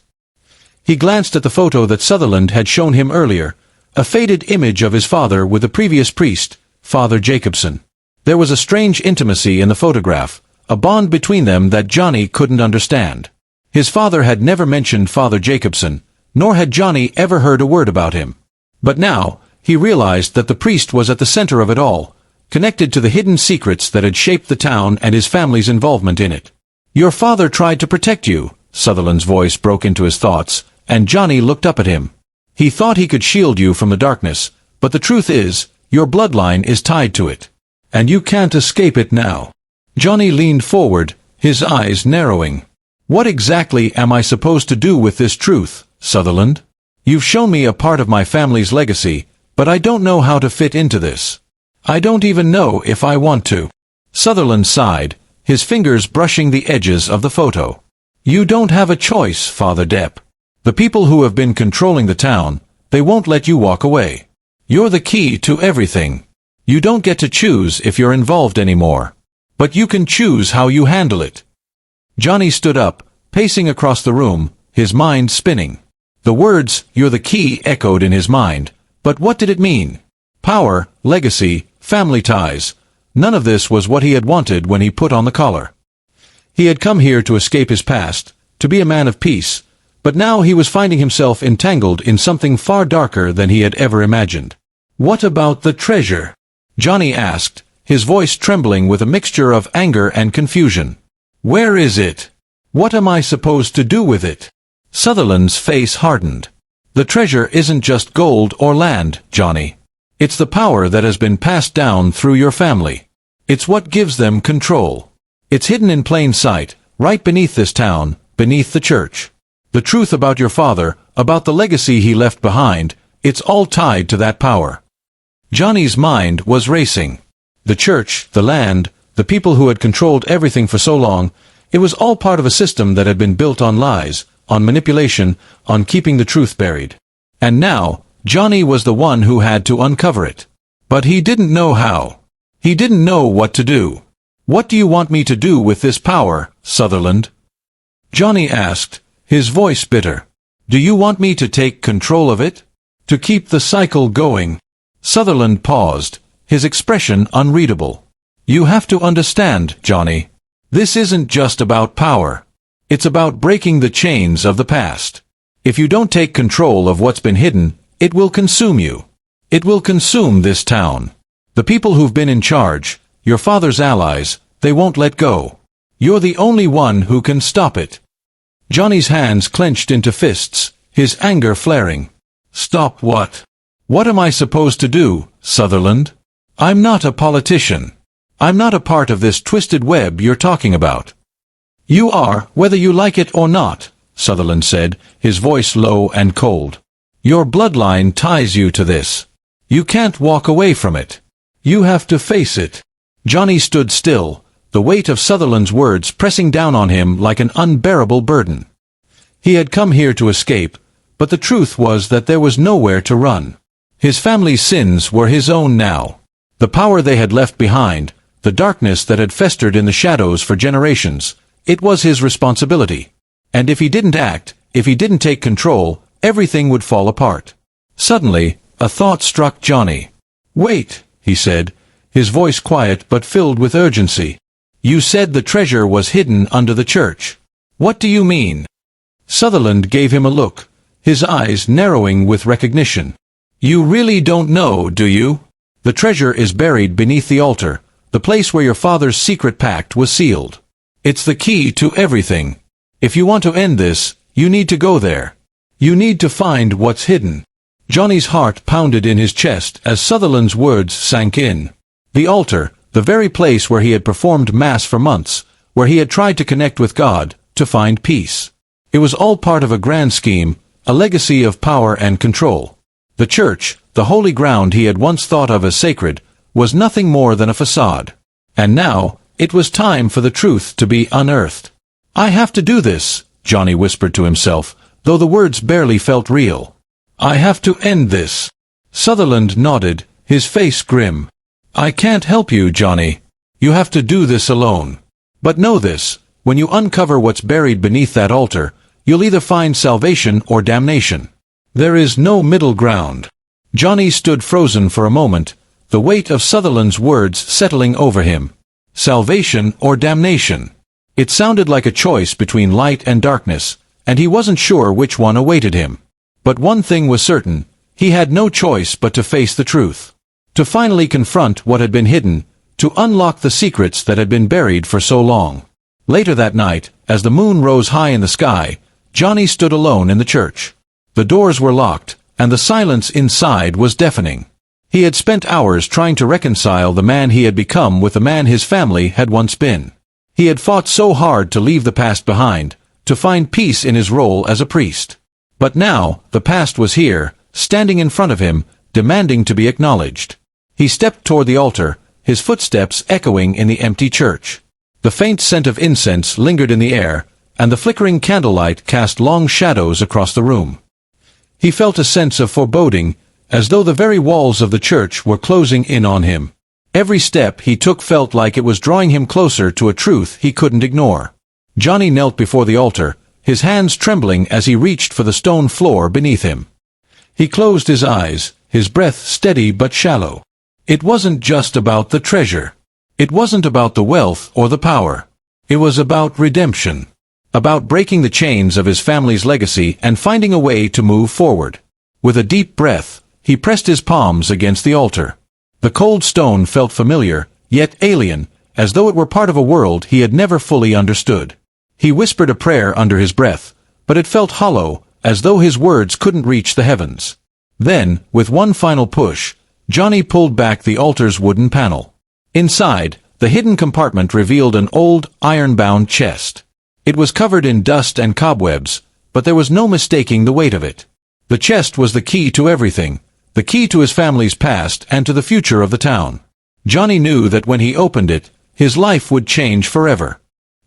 He glanced at the photo that Sutherland had shown him earlier, a faded image of his father with the previous priest, Father Jacobson. There was a strange intimacy in the photograph, a bond between them that Johnny couldn't understand. His father had never mentioned Father Jacobson, nor had Johnny ever heard a word about him. But now, he realized that the priest was at the center of it all, connected to the hidden secrets that had shaped the town and his family's involvement in it. "Your father tried to protect you," Sutherland's voice broke into his thoughts, and Johnny looked up at him. "He thought he could shield you from the darkness, but the truth is, your bloodline is tied to it. And you can't escape it now." Johnny leaned forward, his eyes narrowing. "What exactly am I supposed to do with this truth, Sutherland? You've shown me a part of my family's legacy, but I don't know how to fit into this. I don't even know if I want to." Sutherland sighed, his fingers brushing the edges of the photo. "You don't have a choice, Father Depp. The people who have been controlling the town, they won't let you walk away. You're the key to everything. You don't get to choose if you're involved anymore. But you can choose how you handle it." Johnny stood up, pacing across the room, his mind spinning. The words, "you're the key," echoed in his mind, but what did it mean? Power, legacy, family ties. None of this was what he had wanted when he put on the collar. He had come here to escape his past, to be a man of peace, but now he was finding himself entangled in something far darker than he had ever imagined. "What about the treasure?" Johnny asked, his voice trembling with a mixture of anger and confusion. "Where is it? What am I supposed to do with it?" Sutherland's face hardened. "The treasure isn't just gold or land, Johnny. It's the power that has been passed down through your family. It's what gives them control. It's hidden in plain sight, right beneath this town, beneath the church. The truth about your father, about the legacy he left behind, it's all tied to that power." Johnny's mind was racing. The church, the land, the people who had controlled everything for so long, it was all part of a system that had been built on lies, on manipulation, on keeping the truth buried. And now, Johnny was the one who had to uncover it. But he didn't know how. He didn't know what to do. "What do you want me to do with this power, Sutherland?" Johnny asked, his voice bitter. "Do you want me to take control of it? To keep the cycle going?" Sutherland paused, his expression unreadable. "You have to understand, Johnny. This isn't just about power. It's about breaking the chains of the past. If you don't take control of what's been hidden, it will consume you. It will consume this town. The people who've been in charge, your father's allies, they won't let go. You're the only one who can stop it." Johnny's hands clenched into fists, his anger flaring. "Stop what? What am I supposed to do, Sutherland? I'm not a politician. I'm not a part of this twisted web you're talking about." "You are, whether you like it or not," Sutherland said, his voice low and cold. "Your bloodline ties you to this. You can't walk away from it. You have to face it." Johnny stood still, the weight of Sutherland's words pressing down on him like an unbearable burden. He had come here to escape, but the truth was that there was nowhere to run. His family's sins were his own now. The power they had left behind, the darkness that had festered in the shadows for generations, it was his responsibility. And if he didn't act, if he didn't take control, everything would fall apart. Suddenly, a thought struck Johnny. "Wait," he said, his voice quiet but filled with urgency. "You said the treasure was hidden under the church. What do you mean?" Sutherland gave him a look, his eyes narrowing with recognition. "You really don't know, do you? The treasure is buried beneath the altar, the place where your father's secret pact was sealed. It's the key to everything. If you want to end this, you need to go there. You need to find what's hidden." Johnny's heart pounded in his chest as Sutherland's words sank in. The altar, the very place where he had performed Mass for months, where he had tried to connect with God, to find peace. It was all part of a grand scheme, a legacy of power and control. The church, the holy ground he had once thought of as sacred, was nothing more than a facade. And now, it was time for the truth to be unearthed. "I have to do this," Johnny whispered to himself, though the words barely felt real. "I have to end this." Sutherland nodded, his face grim. "I can't help you, Johnny. You have to do this alone. But know this, when you uncover what's buried beneath that altar, you'll either find salvation or damnation. There is no middle ground." Johnny stood frozen for a moment, the weight of Sutherland's words settling over him. Salvation or damnation. It sounded like a choice between light and darkness, and he wasn't sure which one awaited him. But one thing was certain, he had no choice but to face the truth. To finally confront what had been hidden, to unlock the secrets that had been buried for so long. Later that night, as the moon rose high in the sky, Johnny stood alone in the church. The doors were locked, and the silence inside was deafening. He had spent hours trying to reconcile the man he had become with the man his family had once been. He had fought so hard to leave the past behind, to find peace in his role as a priest. But now, the past was here, standing in front of him, demanding to be acknowledged. He stepped toward the altar, his footsteps echoing in the empty church. The faint scent of incense lingered in the air, and the flickering candlelight cast long shadows across the room. He felt a sense of foreboding, as though the very walls of the church were closing in on him. Every step he took felt like it was drawing him closer to a truth he couldn't ignore. Johnny knelt before the altar, his hands trembling as he reached for the stone floor beneath him. He closed his eyes, his breath steady but shallow. It wasn't just about the treasure. It wasn't about the wealth or the power. It was about redemption. About breaking the chains of his family's legacy and finding a way to move forward. With a deep breath, he pressed his palms against the altar. The cold stone felt familiar, yet alien, as though it were part of a world he had never fully understood. He whispered a prayer under his breath, but it felt hollow, as though his words couldn't reach the heavens. Then, with one final push, Johnny pulled back the altar's wooden panel. Inside, the hidden compartment revealed an old, iron-bound chest. It was covered in dust and cobwebs, but there was no mistaking the weight of it. The chest was the key to everything, the key to his family's past and to the future of the town. Johnny knew that when he opened it, his life would change forever.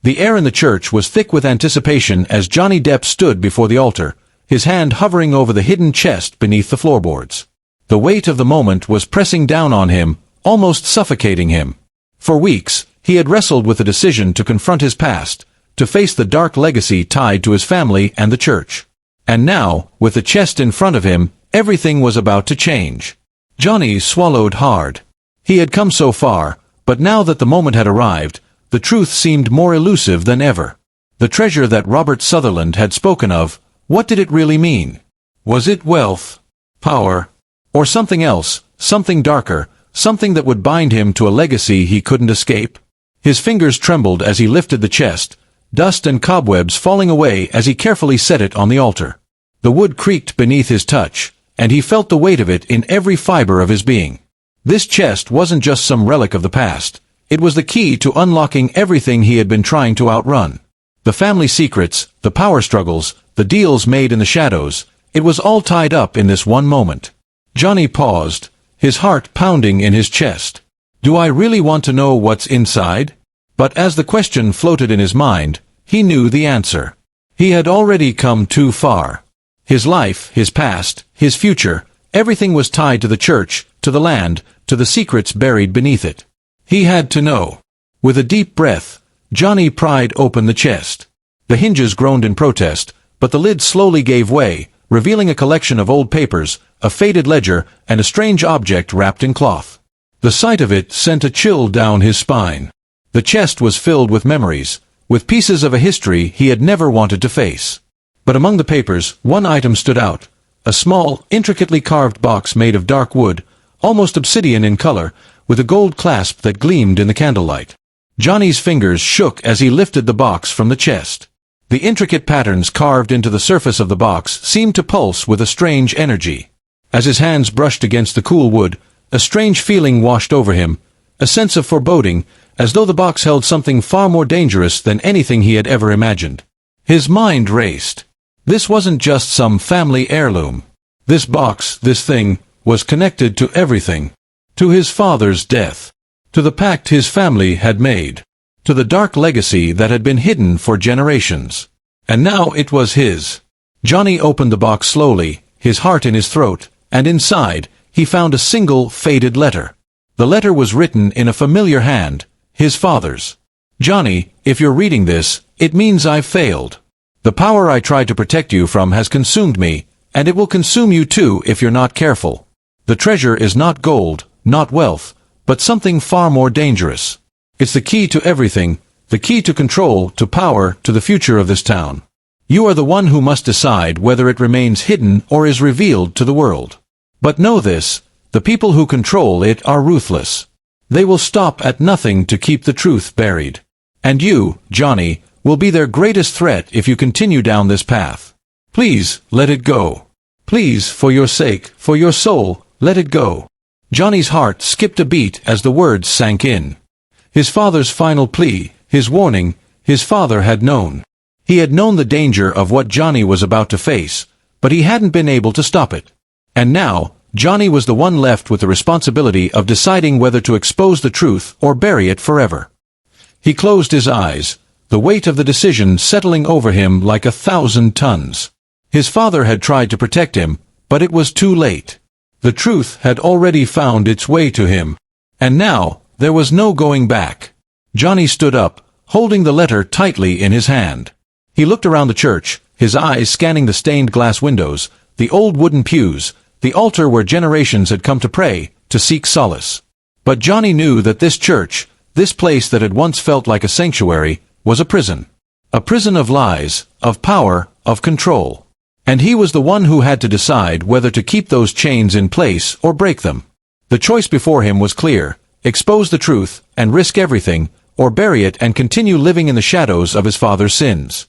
The air in the church was thick with anticipation as Johnny Depp stood before the altar, his hand hovering over the hidden chest beneath the floorboards. The weight of the moment was pressing down on him, almost suffocating him. For weeks, he had wrestled with the decision to confront his past, to face the dark legacy tied to his family and the church. And now, with the chest in front of him, everything was about to change. Johnny swallowed hard. He had come so far, but now that the moment had arrived, the truth seemed more elusive than ever. The treasure that Robert Sutherland had spoken of, what did it really mean? Was it wealth, power, or something else, something darker, something that would bind him to a legacy he couldn't escape? His fingers trembled as he lifted the chest, dust and cobwebs falling away as he carefully set it on the altar. The wood creaked beneath his touch, and he felt the weight of it in every fiber of his being. This chest wasn't just some relic of the past, it was the key to unlocking everything he had been trying to outrun. The family secrets, the power struggles, the deals made in the shadows, it was all tied up in this one moment. Johnny paused, his heart pounding in his chest. Do I really want to know what's inside? But as the question floated in his mind, he knew the answer. He had already come too far. His life, his past, his future, everything was tied to the church, to the land, to the secrets buried beneath it. He had to know. With a deep breath, Johnny pried open the chest. The hinges groaned in protest, but the lid slowly gave way, revealing a collection of old papers, a faded ledger, and a strange object wrapped in cloth. The sight of it sent a chill down his spine. The chest was filled with memories, with pieces of a history he had never wanted to face. But among the papers, one item stood out, a small, intricately carved box made of dark wood, almost obsidian in color, with a gold clasp that gleamed in the candlelight. Johnny's fingers shook as he lifted the box from the chest. The intricate patterns carved into the surface of the box seemed to pulse with a strange energy. As his hands brushed against the cool wood, a strange feeling washed over him, a sense of foreboding, as though the box held something far more dangerous than anything he had ever imagined. His mind raced. This wasn't just some family heirloom. This box, this thing, was connected to everything. To his father's death. To the pact his family had made. To the dark legacy that had been hidden for generations. And now it was his. Johnny opened the box slowly, his heart in his throat, and inside, he found a single, faded letter. The letter was written in a familiar hand, his father's. Johnny, if you're reading this, it means I've failed. The power I tried to protect you from has consumed me, and it will consume you too if you're not careful. The treasure is not gold, not wealth, but something far more dangerous. It's the key to everything, the key to control, to power, to the future of this town. You are the one who must decide whether it remains hidden or is revealed to the world. But know this, the people who control it are ruthless. They will stop at nothing to keep the truth buried. And you, Johnny, will be their greatest threat if you continue down this path. Please, let it go. Please, for your sake, for your soul, let it go. Johnny's heart skipped a beat as the words sank in. His father's final plea, his warning, his father had known. He had known the danger of what Johnny was about to face, but he hadn't been able to stop it. And now, Johnny was the one left with the responsibility of deciding whether to expose the truth or bury it forever. He closed his eyes, the weight of the decision settling over him like 1,000 tons. His father had tried to protect him, but it was too late. The truth had already found its way to him. And now, there was no going back. Johnny stood up, holding the letter tightly in his hand. He looked around the church, his eyes scanning the stained glass windows, the old wooden pews, the altar where generations had come to pray, to seek solace. But Johnny knew that this church, this place that had once felt like a sanctuary, was a prison. A prison of lies, of power, of control. And he was the one who had to decide whether to keep those chains in place or break them. The choice before him was clear, expose the truth and risk everything, or bury it and continue living in the shadows of his father's sins.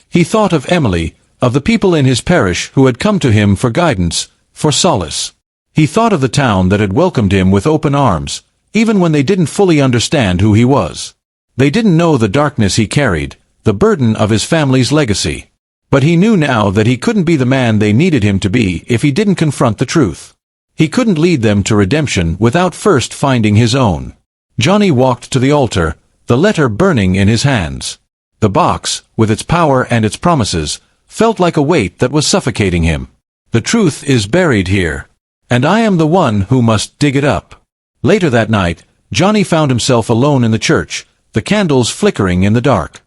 He thought of Emily, of the people in his parish who had come to him for guidance, for solace. He thought of the town that had welcomed him with open arms, even when they didn't fully understand who he was. They didn't know the darkness he carried, the burden of his family's legacy. But he knew now that he couldn't be the man they needed him to be if he didn't confront the truth. He couldn't lead them to redemption without first finding his own. Johnny walked to the altar, the letter burning in his hands. The box, with its power and its promises, felt like a weight that was suffocating him. The truth is buried here, and I am the one who must dig it up. Later that night, Johnny found himself alone in the church, the candles flickering in the dark.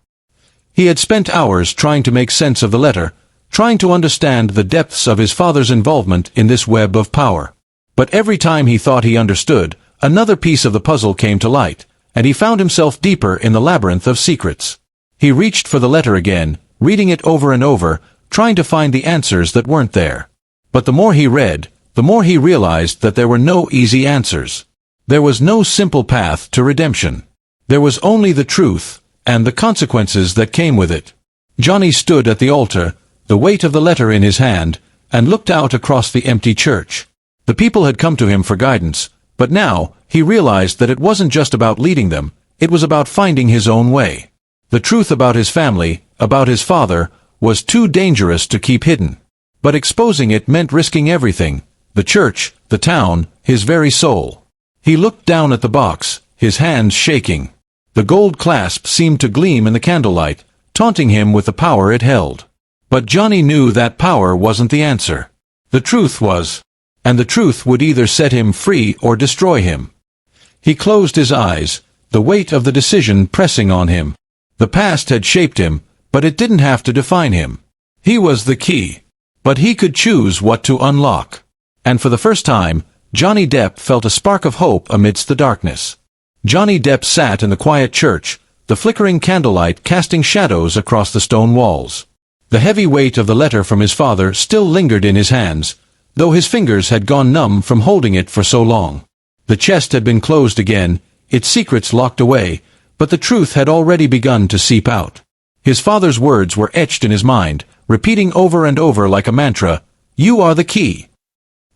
He had spent hours trying to make sense of the letter, trying to understand the depths of his father's involvement in this web of power. But every time he thought he understood, another piece of the puzzle came to light, and he found himself deeper in the labyrinth of secrets. He reached for the letter again, reading it over and over, trying to find the answers that weren't there. But the more he read, the more he realized that there were no easy answers. There was no simple path to redemption. There was only the truth, and the consequences that came with it. Johnny stood at the altar, the weight of the letter in his hand, and looked out across the empty church. The people had come to him for guidance, but now he realized that it wasn't just about leading them, it was about finding his own way. The truth about his family, about his father, was too dangerous to keep hidden. But exposing it meant risking everything, the church, the town, his very soul. He looked down at the box, his hands shaking. The gold clasp seemed to gleam in the candlelight, taunting him with the power it held. But Johnny knew that power wasn't the answer. The truth was. And the truth would either set him free or destroy him. He closed his eyes, the weight of the decision pressing on him. The past had shaped him, but it didn't have to define him. He was the key. But he could choose what to unlock. And for the first time, Johnny Depp felt a spark of hope amidst the darkness. Johnny Depp sat in the quiet church, the flickering candlelight casting shadows across the stone walls. The heavy weight of the letter from his father still lingered in his hands, though his fingers had gone numb from holding it for so long. The chest had been closed again, its secrets locked away, but the truth had already begun to seep out. His father's words were etched in his mind, repeating over and over like a mantra, "You are the key."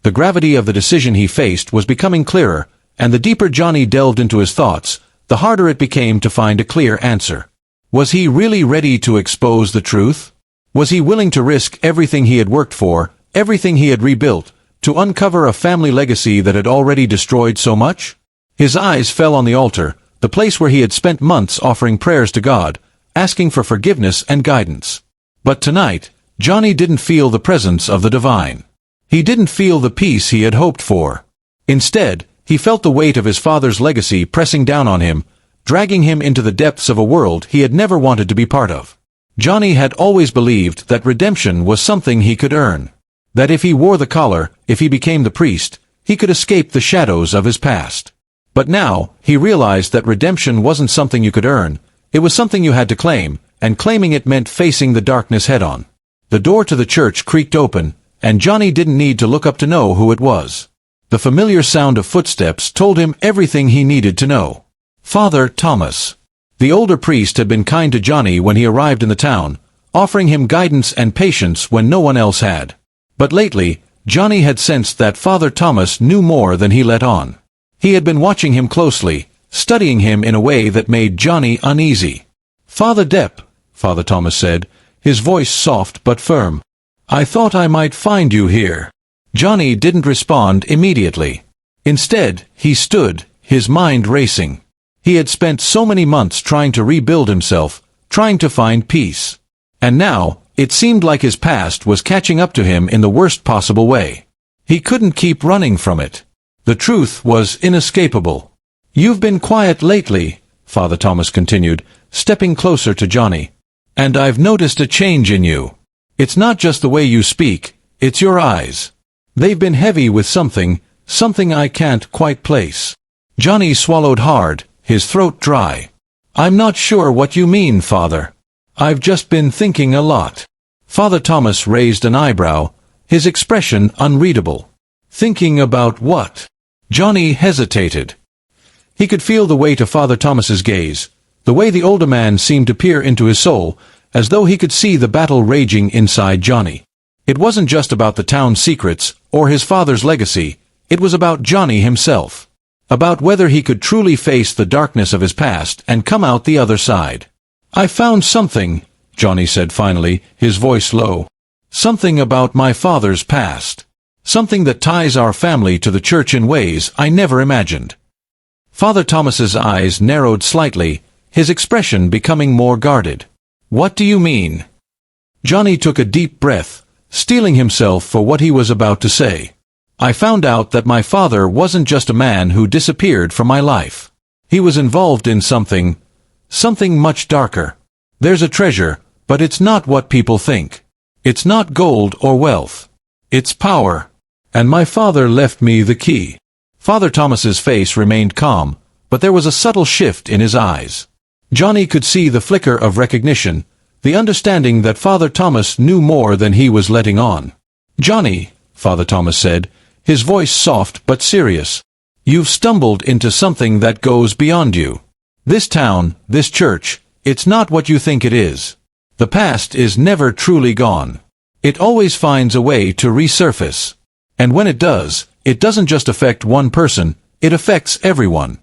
The gravity of the decision he faced was becoming clearer, and the deeper Johnny delved into his thoughts, the harder it became to find a clear answer. Was he really ready to expose the truth? Was he willing to risk everything he had worked for, everything he had rebuilt, to uncover a family legacy that had already destroyed so much? His eyes fell on the altar, the place where he had spent months offering prayers to God, asking for forgiveness and guidance. But tonight, Johnny didn't feel the presence of the divine. He didn't feel the peace he had hoped for. Instead, he felt the weight of his father's legacy pressing down on him, dragging him into the depths of a world he had never wanted to be part of. Johnny had always believed that redemption was something he could earn. That if he wore the collar, if he became the priest, he could escape the shadows of his past. But now, he realized that redemption wasn't something you could earn, it was something you had to claim, and claiming it meant facing the darkness head-on. The door to the church creaked open, and Johnny didn't need to look up to know who it was. The familiar sound of footsteps told him everything he needed to know. Father Thomas. The older priest had been kind to Johnny when he arrived in the town, offering him guidance and patience when no one else had. But lately, Johnny had sensed that Father Thomas knew more than he let on. He had been watching him closely, studying him in a way that made Johnny uneasy. "Father Depp," Father Thomas said, his voice soft but firm. "I thought I might find you here." Johnny didn't respond immediately. Instead, he stood, his mind racing. He had spent so many months trying to rebuild himself, trying to find peace. And now, it seemed like his past was catching up to him in the worst possible way. He couldn't keep running from it. The truth was inescapable. "You've been quiet lately," Father Thomas continued, stepping closer to Johnny. "And I've noticed a change in you. It's not just the way you speak, it's your eyes. They've been heavy with something I can't quite place." Johnny swallowed hard, his throat dry. "I'm not sure what you mean, Father. I've just been thinking a lot." Father Thomas raised an eyebrow, his expression unreadable. "Thinking about what?" Johnny hesitated. He could feel the weight of Father Thomas's gaze, the way the older man seemed to peer into his soul, as though he could see the battle raging inside Johnny. It wasn't just about the town's secrets, or his father's legacy, it was about Johnny himself. About whether he could truly face the darkness of his past and come out the other side. "I found something," Johnny said finally, his voice low. "Something about my father's past. Something that ties our family to the church in ways I never imagined." Father Thomas's eyes narrowed slightly, his expression becoming more guarded. "What do you mean?" Johnny took a deep breath, steeling himself for what he was about to say. "I found out that my father wasn't just a man who disappeared from my life. He was involved in something much darker. There's a treasure, but it's not what people think. It's not gold or wealth. It's power. And my father left me the key." Father Thomas's face remained calm, but there was a subtle shift in his eyes. Johnny could see the flicker of recognition, the understanding that Father Thomas knew more than he was letting on. "Johnny," Father Thomas said, his voice soft but serious, "you've stumbled into something that goes beyond you. This town, this church, it's not what you think it is. The past is never truly gone. It always finds a way to resurface. And when it does, it doesn't just affect one person, it affects everyone."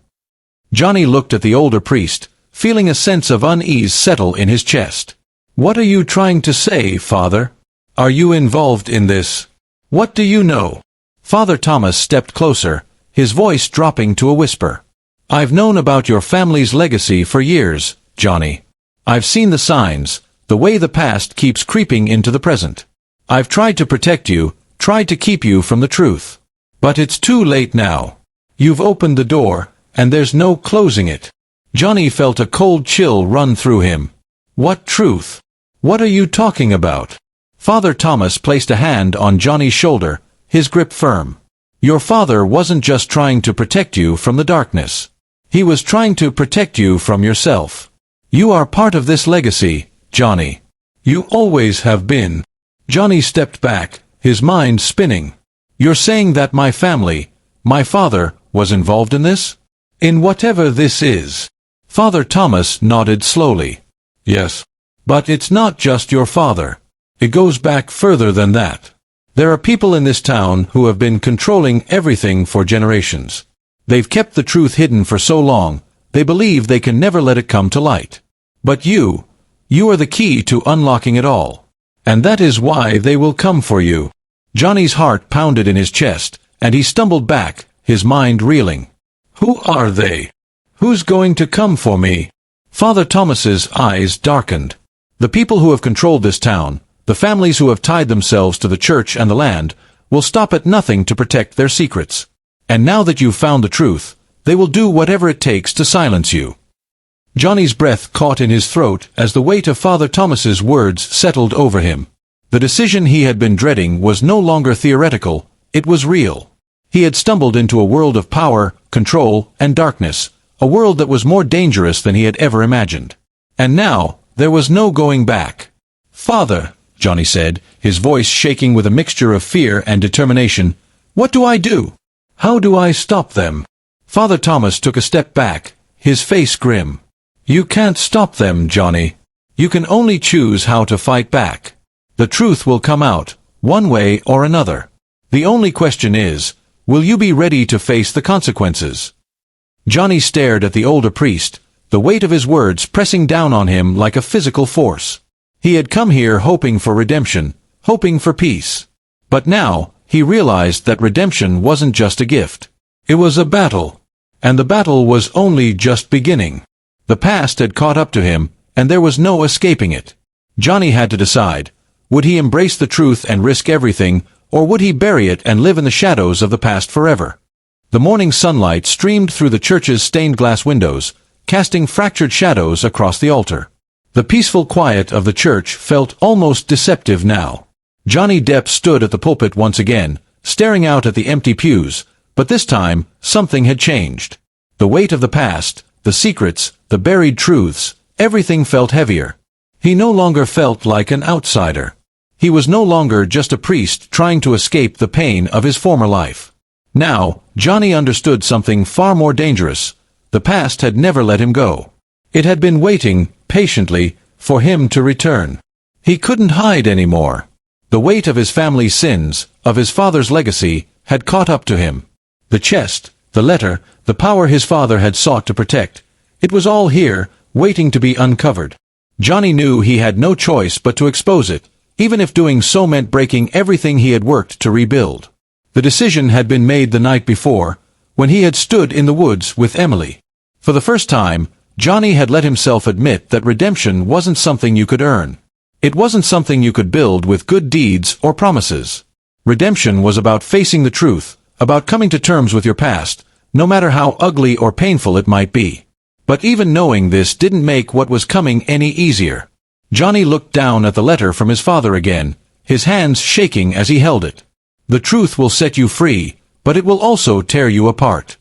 Johnny looked at the older priest, feeling a sense of unease settle in his chest. "What are you trying to say, Father? Are you involved in this? What do you know?" Father Thomas stepped closer, his voice dropping to a whisper. "I've known about your family's legacy for years, Johnny. I've seen the signs, the way the past keeps creeping into the present. I've tried to protect you, tried to keep you from the truth. But it's too late now. You've opened the door, and there's no closing it." Johnny felt a cold chill run through him. "What truth? What are you talking about?" Father Thomas placed a hand on Johnny's shoulder, his grip firm. "Your father wasn't just trying to protect you from the darkness. He was trying to protect you from yourself. You are part of this legacy, Johnny. You always have been." Johnny stepped back, his mind spinning. "You're saying that my family, my father, was involved in this? In whatever this is?" Father Thomas nodded slowly. "Yes. But it's not just your father. It goes back further than that. There are people in this town who have been controlling everything for generations. They've kept the truth hidden for so long, they believe they can never let it come to light. But you are the key to unlocking it all. And that is why they will come for you." Johnny's heart pounded in his chest, and he stumbled back, his mind reeling. "Who are they? Who's going to come for me?" Father Thomas's eyes darkened. "The people who have controlled this town, the families who have tied themselves to the church and the land, will stop at nothing to protect their secrets. And now that you've found the truth, they will do whatever it takes to silence you." Johnny's breath caught in his throat as the weight of Father Thomas's words settled over him. The decision he had been dreading was no longer theoretical, it was real. He had stumbled into a world of power, control, and darkness, a world that was more dangerous than he had ever imagined. And now, there was no going back. "Father," Johnny said, his voice shaking with a mixture of fear and determination, "what do I do? How do I stop them?" Father Thomas took a step back, his face grim. "You can't stop them, Johnny. You can only choose how to fight back. The truth will come out, one way or another. The only question is, will you be ready to face the consequences?" Johnny stared at the older priest, the weight of his words pressing down on him like a physical force. He had come here hoping for redemption, hoping for peace. But now, he realized that redemption wasn't just a gift. It was a battle. And the battle was only just beginning. The past had caught up to him, and there was no escaping it. Johnny had to decide, would he embrace the truth and risk everything, or would he bury it and live in the shadows of the past forever? The morning sunlight streamed through the church's stained glass windows, casting fractured shadows across the altar. The peaceful quiet of the church felt almost deceptive now. Johnny Depp stood at the pulpit once again, staring out at the empty pews, but this time, something had changed. The weight of the past, the secrets, the buried truths, everything felt heavier. He no longer felt like an outsider. He was no longer just a priest trying to escape the pain of his former life. Now, Johnny understood something far more dangerous. The past had never let him go. It had been waiting, patiently, for him to return. He couldn't hide anymore. The weight of his family's sins, of his father's legacy, had caught up to him. The chest, the letter, the power his father had sought to protect. It was all here, waiting to be uncovered. Johnny knew he had no choice but to expose it, even if doing so meant breaking everything he had worked to rebuild. The decision had been made the night before, when he had stood in the woods with Emily. For the first time, Johnny had let himself admit that redemption wasn't something you could earn. It wasn't something you could build with good deeds or promises. Redemption was about facing the truth, about coming to terms with your past, no matter how ugly or painful it might be. But even knowing this didn't make what was coming any easier. Johnny looked down at the letter from his father again, his hands shaking as he held it. The truth will set you free, but it will also tear you apart.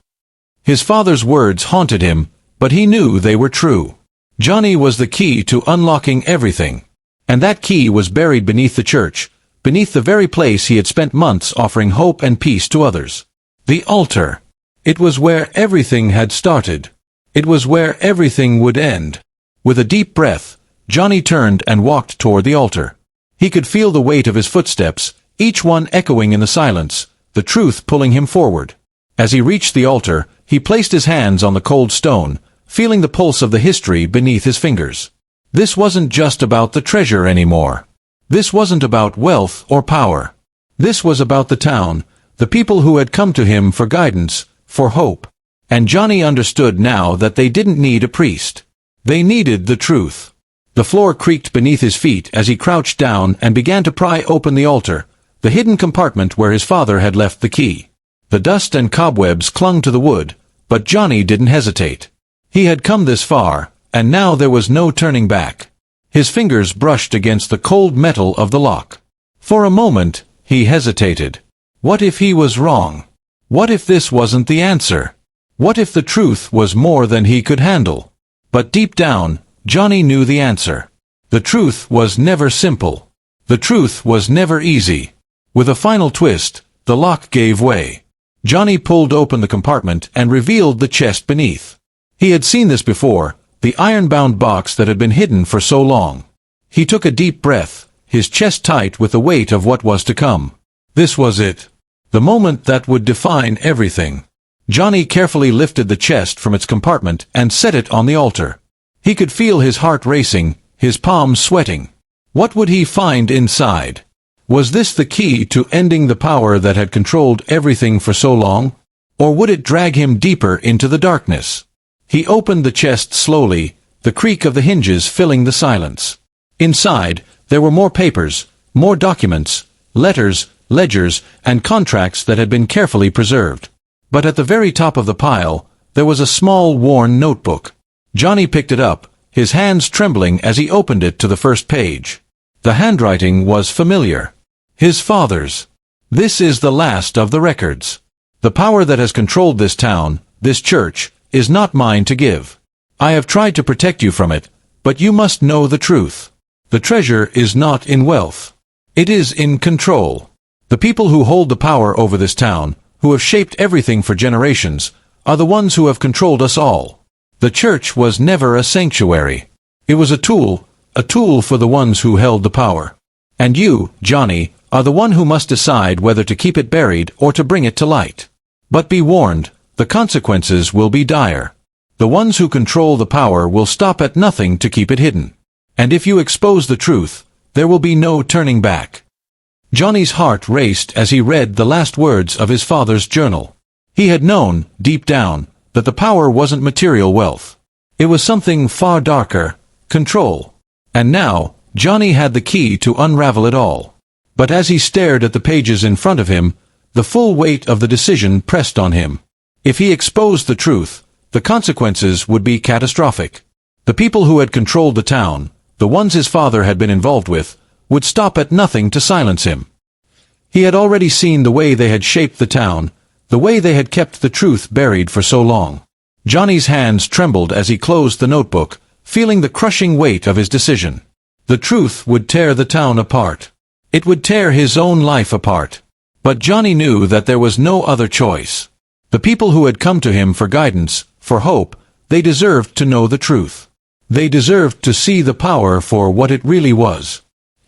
His father's words haunted him, but he knew they were true. Johnny was the key to unlocking everything. And that key was buried beneath the church, beneath the very place he had spent months offering hope and peace to others. The altar. It was where everything had started. It was where everything would end. With a deep breath, Johnny turned and walked toward the altar. He could feel the weight of his footsteps, each one echoing in the silence, the truth pulling him forward. As he reached the altar, he placed his hands on the cold stone, feeling the pulse of the history beneath his fingers. This wasn't just about the treasure anymore. This wasn't about wealth or power. This was about the town, the people who had come to him for guidance, for hope. And Johnny understood now that they didn't need a priest. They needed the truth. The floor creaked beneath his feet as he crouched down and began to pry open the altar, the hidden compartment where his father had left the key. The dust and cobwebs clung to the wood, but Johnny didn't hesitate. He had come this far, and now there was no turning back. His fingers brushed against the cold metal of the lock. For a moment, he hesitated. What if he was wrong? What if this wasn't the answer? What if the truth was more than he could handle? But deep down, Johnny knew the answer. The truth was never simple. The truth was never easy. With a final twist, the lock gave way. Johnny pulled open the compartment and revealed the chest beneath. He had seen this before, the iron-bound box that had been hidden for so long. He took a deep breath, his chest tight with the weight of what was to come. This was it. The moment that would define everything. Johnny carefully lifted the chest from its compartment and set it on the altar. He could feel his heart racing, his palms sweating. What would he find inside? Was this the key to ending the power that had controlled everything for so long? Or would it drag him deeper into the darkness? He opened the chest slowly, the creak of the hinges filling the silence. Inside, there were more papers, more documents, letters, ledgers, and contracts that had been carefully preserved. But at the very top of the pile, there was a small worn notebook. Johnny picked it up, his hands trembling as he opened it to the first page. The handwriting was familiar. His father's. This is the last of the records. The power that has controlled this town, this church, is not mine to give. I have tried to protect you from it, but you must know the truth. The treasure is not in wealth. It is in control. The people who hold the power over this town, who have shaped everything for generations, are the ones who have controlled us all. The church was never a sanctuary. It was a tool for the ones who held the power. And you, Johnny, are the one who must decide whether to keep it buried or to bring it to light. But be warned, the consequences will be dire. The ones who control the power will stop at nothing to keep it hidden. And if you expose the truth, there will be no turning back. Johnny's heart raced as he read the last words of his father's journal. He had known, deep down, that the power wasn't material wealth. It was something far darker, control. And now, Johnny had the key to unravel it all. But as he stared at the pages in front of him, the full weight of the decision pressed on him. If he exposed the truth, the consequences would be catastrophic. The people who had controlled the town, the ones his father had been involved with, would stop at nothing to silence him. He had already seen the way they had shaped the town, the way they had kept the truth buried for so long. Johnny's hands trembled as he closed the notebook, feeling the crushing weight of his decision. The truth would tear the town apart. It would tear his own life apart. But Johnny knew that there was no other choice. The people who had come to him for guidance, for hope, They deserved to know the truth. They deserved to see the power for what it really was.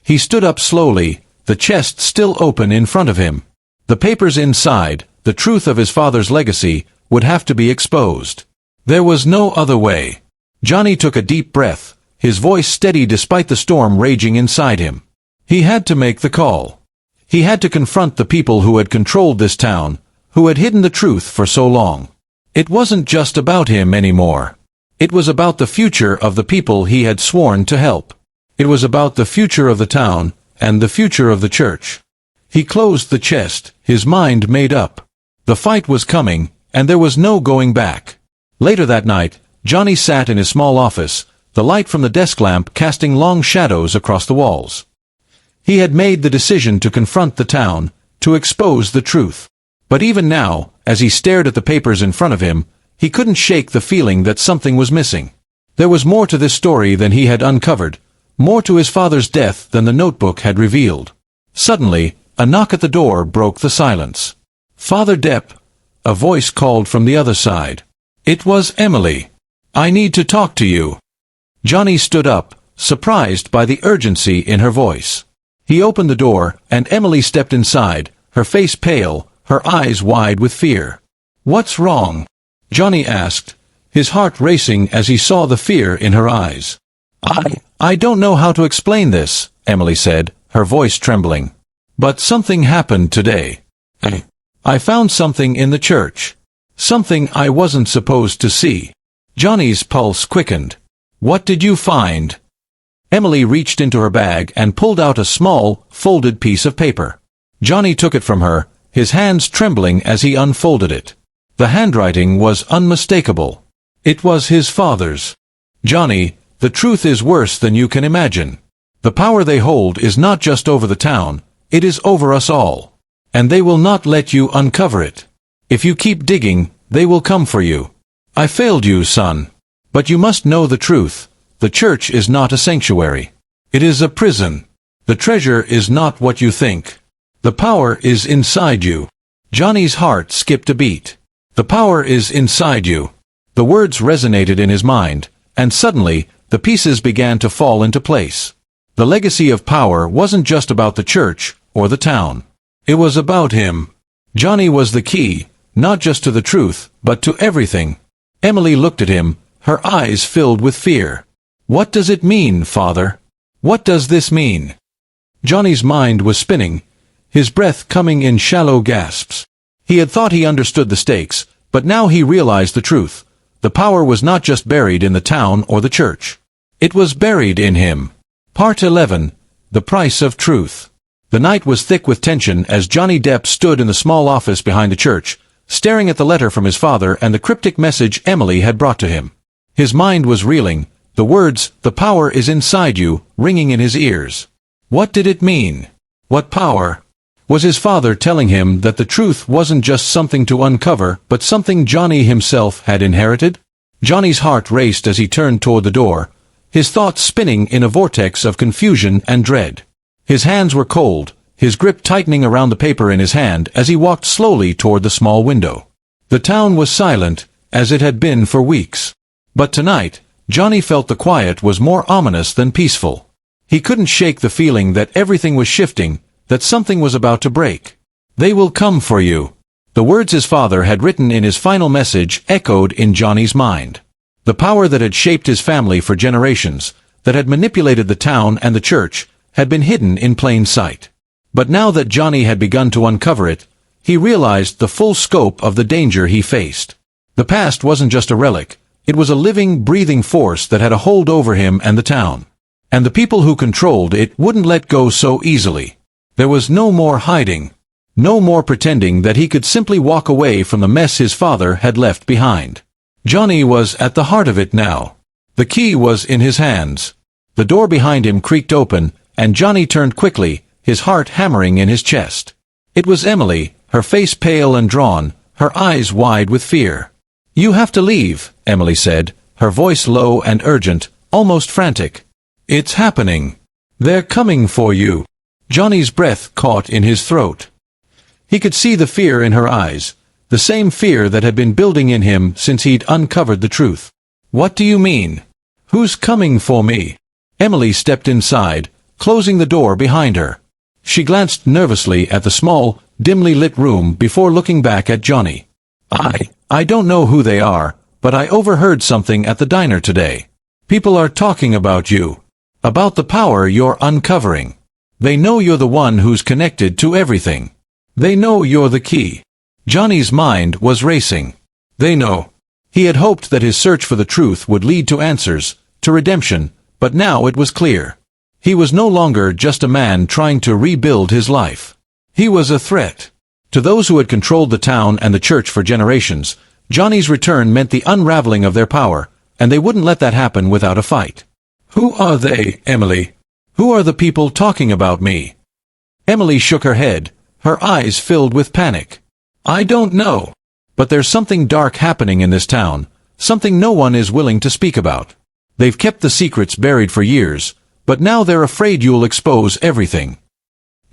He stood up slowly, the chest still open in front of him. The papers inside, the truth of his father's legacy, would have to be exposed. There was no other way. Johnny took a deep breath, his voice steady despite the storm raging inside him. He had to make the call. He had to confront the people who had controlled this town, who had hidden the truth for so long. It wasn't just about him anymore. It was about the future of the people he had sworn to help. It was about the future of the town, and the future of the church. He closed the chest, his mind made up. The fight was coming, and there was no going back. Later that night, Johnny sat in his small office, the light from the desk lamp casting long shadows across the walls. He had made the decision to confront the town, to expose the truth. But even now, as he stared at the papers in front of him, he couldn't shake the feeling that something was missing. There was more to this story than he had uncovered, more to his father's death than the notebook had revealed. Suddenly, a knock at the door broke the silence. "Father Depp," a voice called from the other side. It was Emily. "I need to talk to you." Johnny stood up, surprised by the urgency in her voice. He opened the door, and Emily stepped inside, her face pale, her eyes wide with fear. "What's wrong?" Johnny asked, his heart racing as he saw the fear in her eyes. I don't know how to explain this," Emily said, her voice trembling. "But something happened today. I found something in the church. Something I wasn't supposed to see." Johnny's pulse quickened. "What did you find?" Emily reached into her bag and pulled out a small, folded piece of paper. Johnny took it from her, his hands trembling as he unfolded it. The handwriting was unmistakable. It was his father's. "Johnny, the truth is worse than you can imagine. The power they hold is not just over the town, it is over us all. And they will not let you uncover it. If you keep digging, they will come for you. I failed you, son. But you must know the truth. The church is not a sanctuary. It is a prison. The treasure is not what you think. The power is inside you." Johnny's heart skipped a beat. "The power is inside you." The words resonated in his mind, and suddenly, the pieces began to fall into place. The legacy of power wasn't just about the church or the town. It was about him. Johnny was the key, not just to the truth, but to everything. Emily looked at him, her eyes filled with fear. "What does it mean, Father? What does this mean?" Johnny's mind was spinning, his breath coming in shallow gasps. He had thought he understood the stakes, but now he realized the truth. The power was not just buried in the town or the church. It was buried in him. Part 11. The Price of Truth. The night was thick with tension as Johnny Depp stood in the small office behind the church, staring at the letter from his father and the cryptic message Emily had brought to him. His mind was reeling, the words, "The power is inside you," ringing in his ears. What did it mean? What power? Was his father telling him that the truth wasn't just something to uncover, but something Johnny himself had inherited? Johnny's heart raced as he turned toward the door, his thoughts spinning in a vortex of confusion and dread. His hands were cold, his grip tightening around the paper in his hand as he walked slowly toward the small window. The town was silent, as it had been for weeks. But tonight, Johnny felt the quiet was more ominous than peaceful. He couldn't shake the feeling that everything was shifting, that something was about to break. "They will come for you." The words his father had written in his final message echoed in Johnny's mind. The power that had shaped his family for generations, that had manipulated the town and the church, had been hidden in plain sight. But now that Johnny had begun to uncover it, he realized the full scope of the danger he faced. The past wasn't just a relic, it was a living, breathing force that had a hold over him and the town. And the people who controlled it wouldn't let go so easily. There was no more hiding. No more pretending that he could simply walk away from the mess his father had left behind. Johnny was at the heart of it now. The key was in his hands. The door behind him creaked open, and Johnny turned quickly, his heart hammering in his chest. It was Emily, her face pale and drawn, her eyes wide with fear. "You have to leave," Emily said, her voice low and urgent, almost frantic. "It's happening. They're coming for you." Johnny's breath caught in his throat. He could see the fear in her eyes, the same fear that had been building in him since he'd uncovered the truth. What do you mean? Who's coming for me? Emily stepped inside, closing the door behind her. She glanced nervously at the small, dimly lit room before looking back at Johnny. I don't know who they are, but I overheard something at the diner today. People are talking about you. About the power you're uncovering. They know you're the one who's connected to everything. They know you're the key. Johnny's mind was racing. They know. He had hoped that his search for the truth would lead to answers, to redemption, but now it was clear. He was no longer just a man trying to rebuild his life. He was a threat. To those who had controlled the town and the church for generations, Johnny's return meant the unraveling of their power, and they wouldn't let that happen without a fight. Who are they, Emily? Who are the people talking about me? Emily shook her head, her eyes filled with panic. I don't know. But there's something dark happening in this town, something no one is willing to speak about. They've kept the secrets buried for years, but now they're afraid you'll expose everything.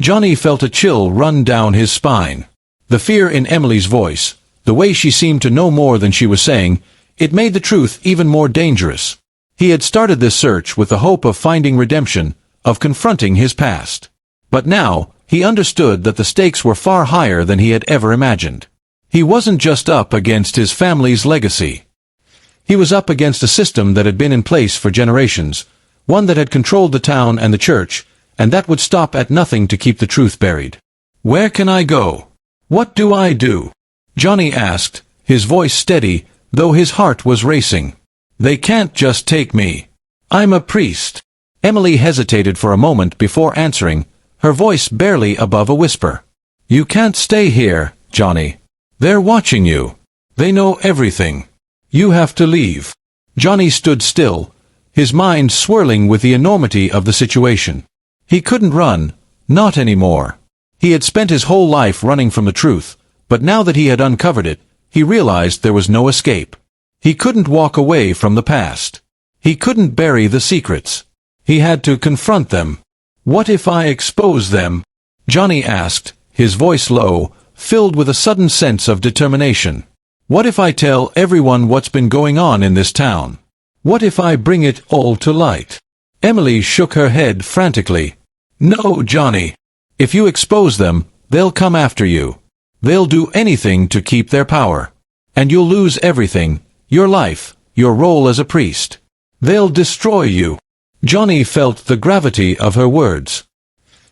Johnny felt a chill run down his spine. The fear in Emily's voice, the way she seemed to know more than she was saying, it made the truth even more dangerous. He had started this search with the hope of finding redemption, of confronting his past. But now, he understood that the stakes were far higher than he had ever imagined. He wasn't just up against his family's legacy. He was up against a system that had been in place for generations, one that had controlled the town and the church, and that would stop at nothing to keep the truth buried. Where can I go? What do I do? Johnny asked, his voice steady, though his heart was racing. They can't just take me. I'm a priest. Emily hesitated for a moment before answering, her voice barely above a whisper. You can't stay here, Johnny. They're watching you. They know everything. You have to leave. Johnny stood still, his mind swirling with the enormity of the situation. He couldn't run, not anymore. He had spent his whole life running from the truth, but now that he had uncovered it, he realized there was no escape. He couldn't walk away from the past. He couldn't bury the secrets. He had to confront them. What if I expose them? Johnny asked, his voice low, filled with a sudden sense of determination. What if I tell everyone what's been going on in this town? What if I bring it all to light? Emily shook her head frantically. No, Johnny. If you expose them, they'll come after you. They'll do anything to keep their power. And you'll lose everything, your life, your role as a priest. They'll destroy you. Johnny felt the gravity of her words.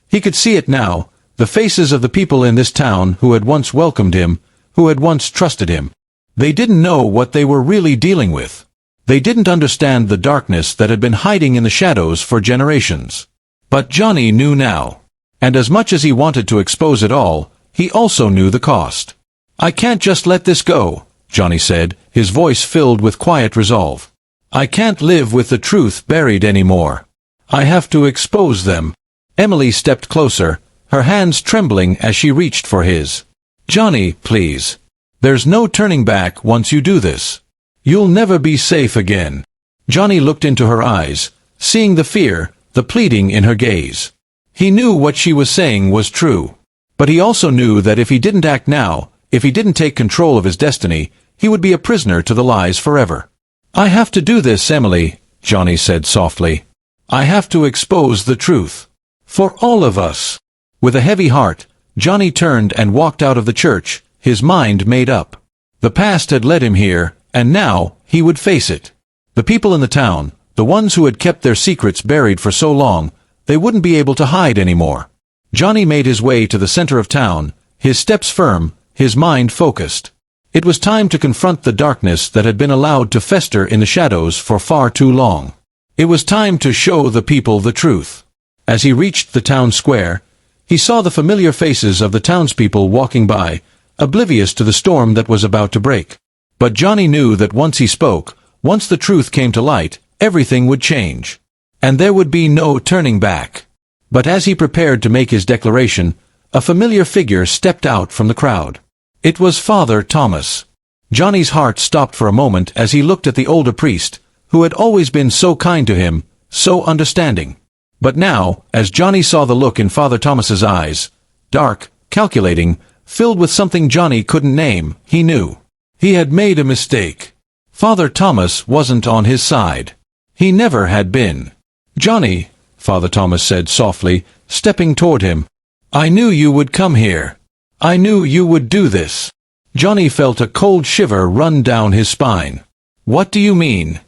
He could see it now, the faces of the people in this town who had once welcomed him, who had once trusted him. They didn't know what they were really dealing with. They didn't understand the darkness that had been hiding in the shadows for generations. But Johnny knew now. And as much as he wanted to expose it all, he also knew the cost. I can't just let this go, Johnny said, his voice filled with quiet resolve. I can't live with the truth buried anymore. I have to expose them. Emily stepped closer, her hands trembling as she reached for his. Johnny, please. There's no turning back once you do this. You'll never be safe again. Johnny looked into her eyes, seeing the fear, the pleading in her gaze. He knew what she was saying was true. But he also knew that if he didn't act now, if he didn't take control of his destiny, he would be a prisoner to the lies forever. I have to do this, Emily, Johnny said softly. I have to expose the truth. For all of us. With a heavy heart, Johnny turned and walked out of the church, his mind made up. The past had led him here, and now he would face it. The people in the town, the ones who had kept their secrets buried for so long, they wouldn't be able to hide anymore. Johnny made his way to the center of town, his steps firm, his mind focused. It was time to confront the darkness that had been allowed to fester in the shadows for far too long. It was time to show the people the truth. As he reached the town square, he saw the familiar faces of the townspeople walking by, oblivious to the storm that was about to break. But Johnny knew that once he spoke, once the truth came to light, everything would change. And there would be no turning back. But as he prepared to make his declaration, a familiar figure stepped out from the crowd. It was Father Thomas. Johnny's heart stopped for a moment as he looked at the older priest, who had always been so kind to him, so understanding. But now, as Johnny saw the look in Father Thomas's eyes, dark, calculating, filled with something Johnny couldn't name, he knew. He had made a mistake. Father Thomas wasn't on his side. He never had been. "Johnny," Father Thomas said softly, stepping toward him, "I knew you would come here. I knew you would do this." Johnny felt a cold shiver run down his spine. "What do you mean?"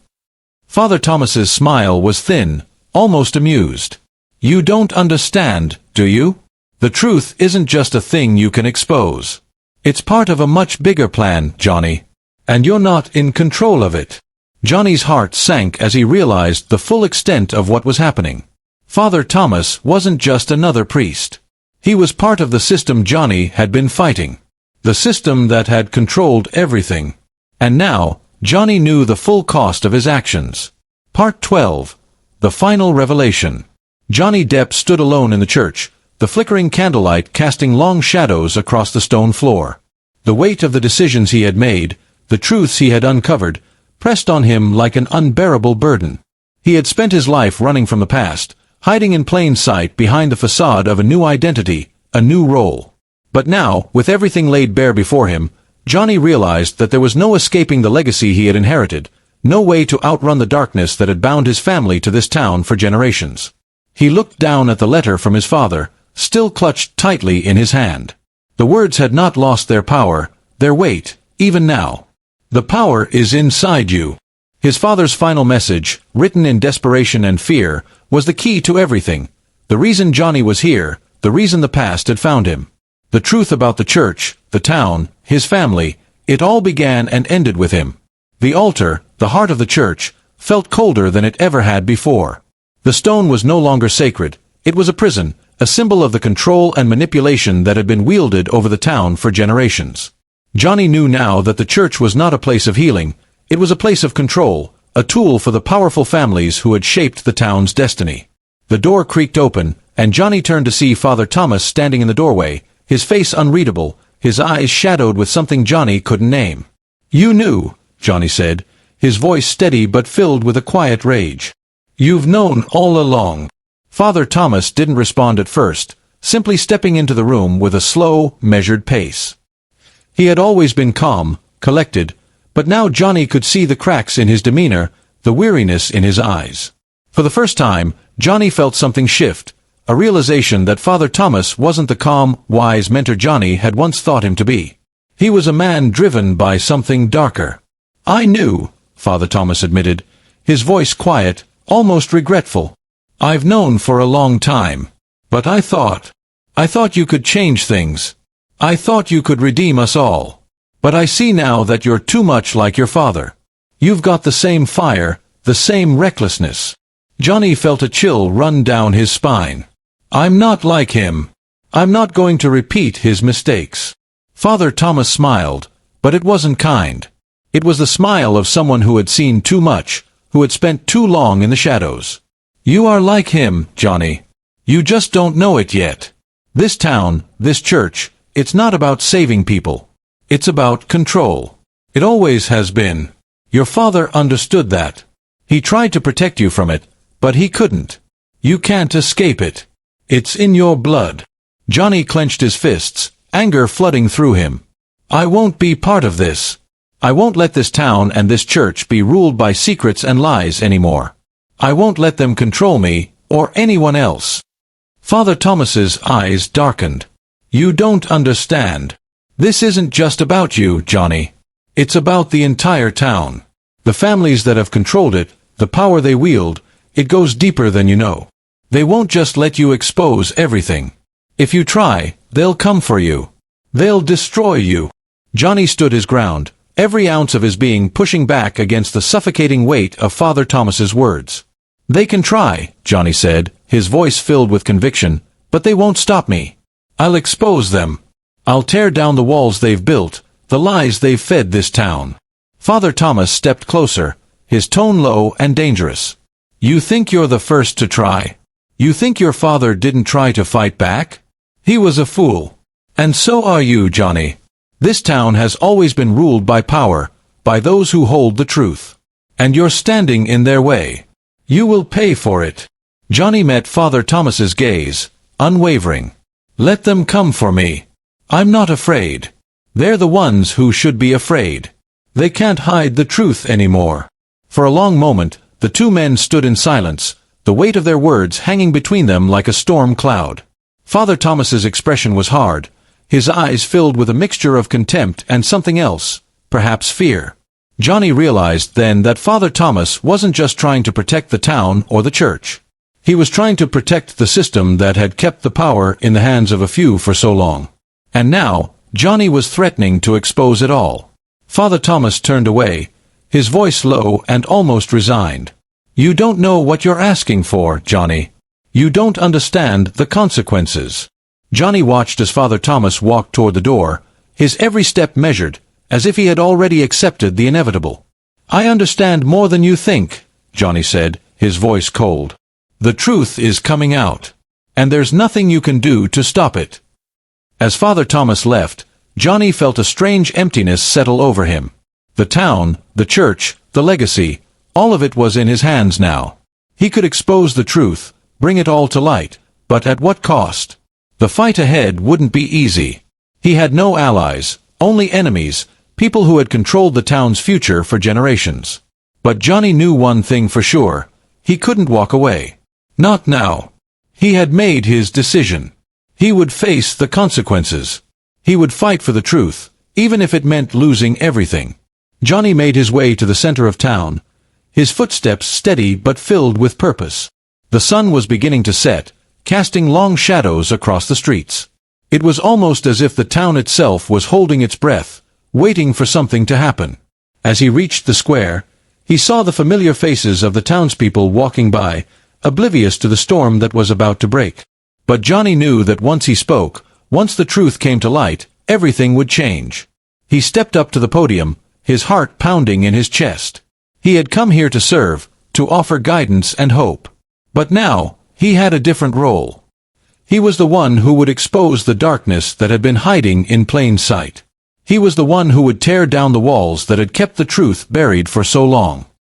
Father Thomas's smile was thin, almost amused. "You don't understand, do you? The truth isn't just a thing you can expose. It's part of a much bigger plan, Johnny. And you're not in control of it." Johnny's heart sank as he realized the full extent of what was happening. Father Thomas wasn't just another priest. He was part of the system Johnny had been fighting. The system that had controlled everything. And now, Johnny knew the full cost of his actions. Part 12. The Final Revelation. Johnny Depp stood alone in the church, the flickering candlelight casting long shadows across the stone floor. The weight of the decisions he had made, the truths he had uncovered, pressed on him like an unbearable burden. He had spent his life running from the past, hiding in plain sight behind the facade of a new identity, a new role. But now, with everything laid bare before him, Johnny realized that there was no escaping the legacy he had inherited, no way to outrun the darkness that had bound his family to this town for generations. He looked down at the letter from his father, still clutched tightly in his hand. The words had not lost their power, their weight, even now. "The power is inside you." His father's final message, written in desperation and fear, was the key to everything. The reason Johnny was here, the reason the past had found him. The truth about the church, the town, his family, it all began and ended with him. The altar, the heart of the church, felt colder than it ever had before. The stone was no longer sacred. It was a prison, a symbol of the control and manipulation that had been wielded over the town for generations. Johnny knew now that the church was not a place of healing. It was a place of control, a tool for the powerful families who had shaped the town's destiny. The door creaked open, and Johnny turned to see Father Thomas standing in the doorway, his face unreadable, his eyes shadowed with something Johnny couldn't name. "You knew," Johnny said, his voice steady but filled with a quiet rage. "You've known all along." Father Thomas didn't respond at first, simply stepping into the room with a slow, measured pace. He had always been calm, collected, but now Johnny could see the cracks in his demeanor, the weariness in his eyes. For the first time, Johnny felt something shift, a realization that Father Thomas wasn't the calm, wise mentor Johnny had once thought him to be. He was a man driven by something darker. "I knew," Father Thomas admitted, his voice quiet, almost regretful. "I've known for a long time. But I thought you could change things. I thought you could redeem us all. But I see now that you're too much like your father. You've got the same fire, the same recklessness." Johnny felt a chill run down his spine. "I'm not like him. I'm not going to repeat his mistakes." Father Thomas smiled, but it wasn't kind. It was the smile of someone who had seen too much, who had spent too long in the shadows. "You are like him, Johnny. You just don't know it yet. This town, this church, it's not about saving people. It's about control. It always has been. Your father understood that. He tried to protect you from it, but he couldn't. You can't escape it. It's in your blood." Johnny clenched his fists, anger flooding through him. "I won't be part of this. I won't let this town and this church be ruled by secrets and lies anymore. I won't let them control me, or anyone else." Father Thomas's eyes darkened. "You don't understand. This isn't just about you, Johnny. It's about the entire town. The families that have controlled it, the power they wield, it goes deeper than you know. They won't just let you expose everything. If you try, they'll come for you. They'll destroy you." Johnny stood his ground, every ounce of his being pushing back against the suffocating weight of Father Thomas's words. "They can try," Johnny said, his voice filled with conviction, "but they won't stop me. I'll expose them. I'll tear down the walls they've built, the lies they've fed this town." Father Thomas stepped closer, his tone low and dangerous. "You think you're the first to try? You think your father didn't try to fight back? He was a fool. And so are you, Johnny. This town has always been ruled by power, by those who hold the truth. And you're standing in their way. You will pay for it." Johnny met Father Thomas's gaze, unwavering. "Let them come for me. I'm not afraid. They're the ones who should be afraid. They can't hide the truth anymore. For a long moment, the two men stood in silence, the weight of their words hanging between them like a storm cloud. Father Thomas's expression was hard, his eyes filled with a mixture of contempt and something else, perhaps fear. Johnny realized then that Father Thomas wasn't just trying to protect the town or the church. He was trying to protect the system that had kept the power in the hands of a few for so long. And now, Johnny was threatening to expose it all. Father Thomas turned away, his voice low and almost resigned. "You don't know what you're asking for, Johnny. You don't understand the consequences." Johnny watched as Father Thomas walked toward the door, his every step measured, as if he had already accepted the inevitable. "I understand more than you think," Johnny said, his voice cold. "The truth is coming out. And there's nothing you can do to stop it." As Father Thomas left, Johnny felt a strange emptiness settle over him. The town, the church, the legacy, all of it was in his hands now. He could expose the truth, bring it all to light, but at what cost? The fight ahead wouldn't be easy. He had no allies, only enemies, people who had controlled the town's future for generations. But Johnny knew one thing for sure: he couldn't walk away. Not now. He had made his decision. He would face the consequences. He would fight for the truth, even if it meant losing everything. Johnny made his way to the center of town, his footsteps steady but filled with purpose. The sun was beginning to set, casting long shadows across the streets. It was almost as if the town itself was holding its breath, waiting for something to happen. As he reached the square, he saw the familiar faces of the townspeople walking by, oblivious to the storm that was about to break. But Johnny knew that once he spoke, once the truth came to light, everything would change. He stepped up to the podium, his heart pounding in his chest. He had come here to serve, to offer guidance and hope. But now, he had a different role. He was the one who would expose the darkness that had been hiding in plain sight. He was the one who would tear down the walls that had kept the truth buried for so long.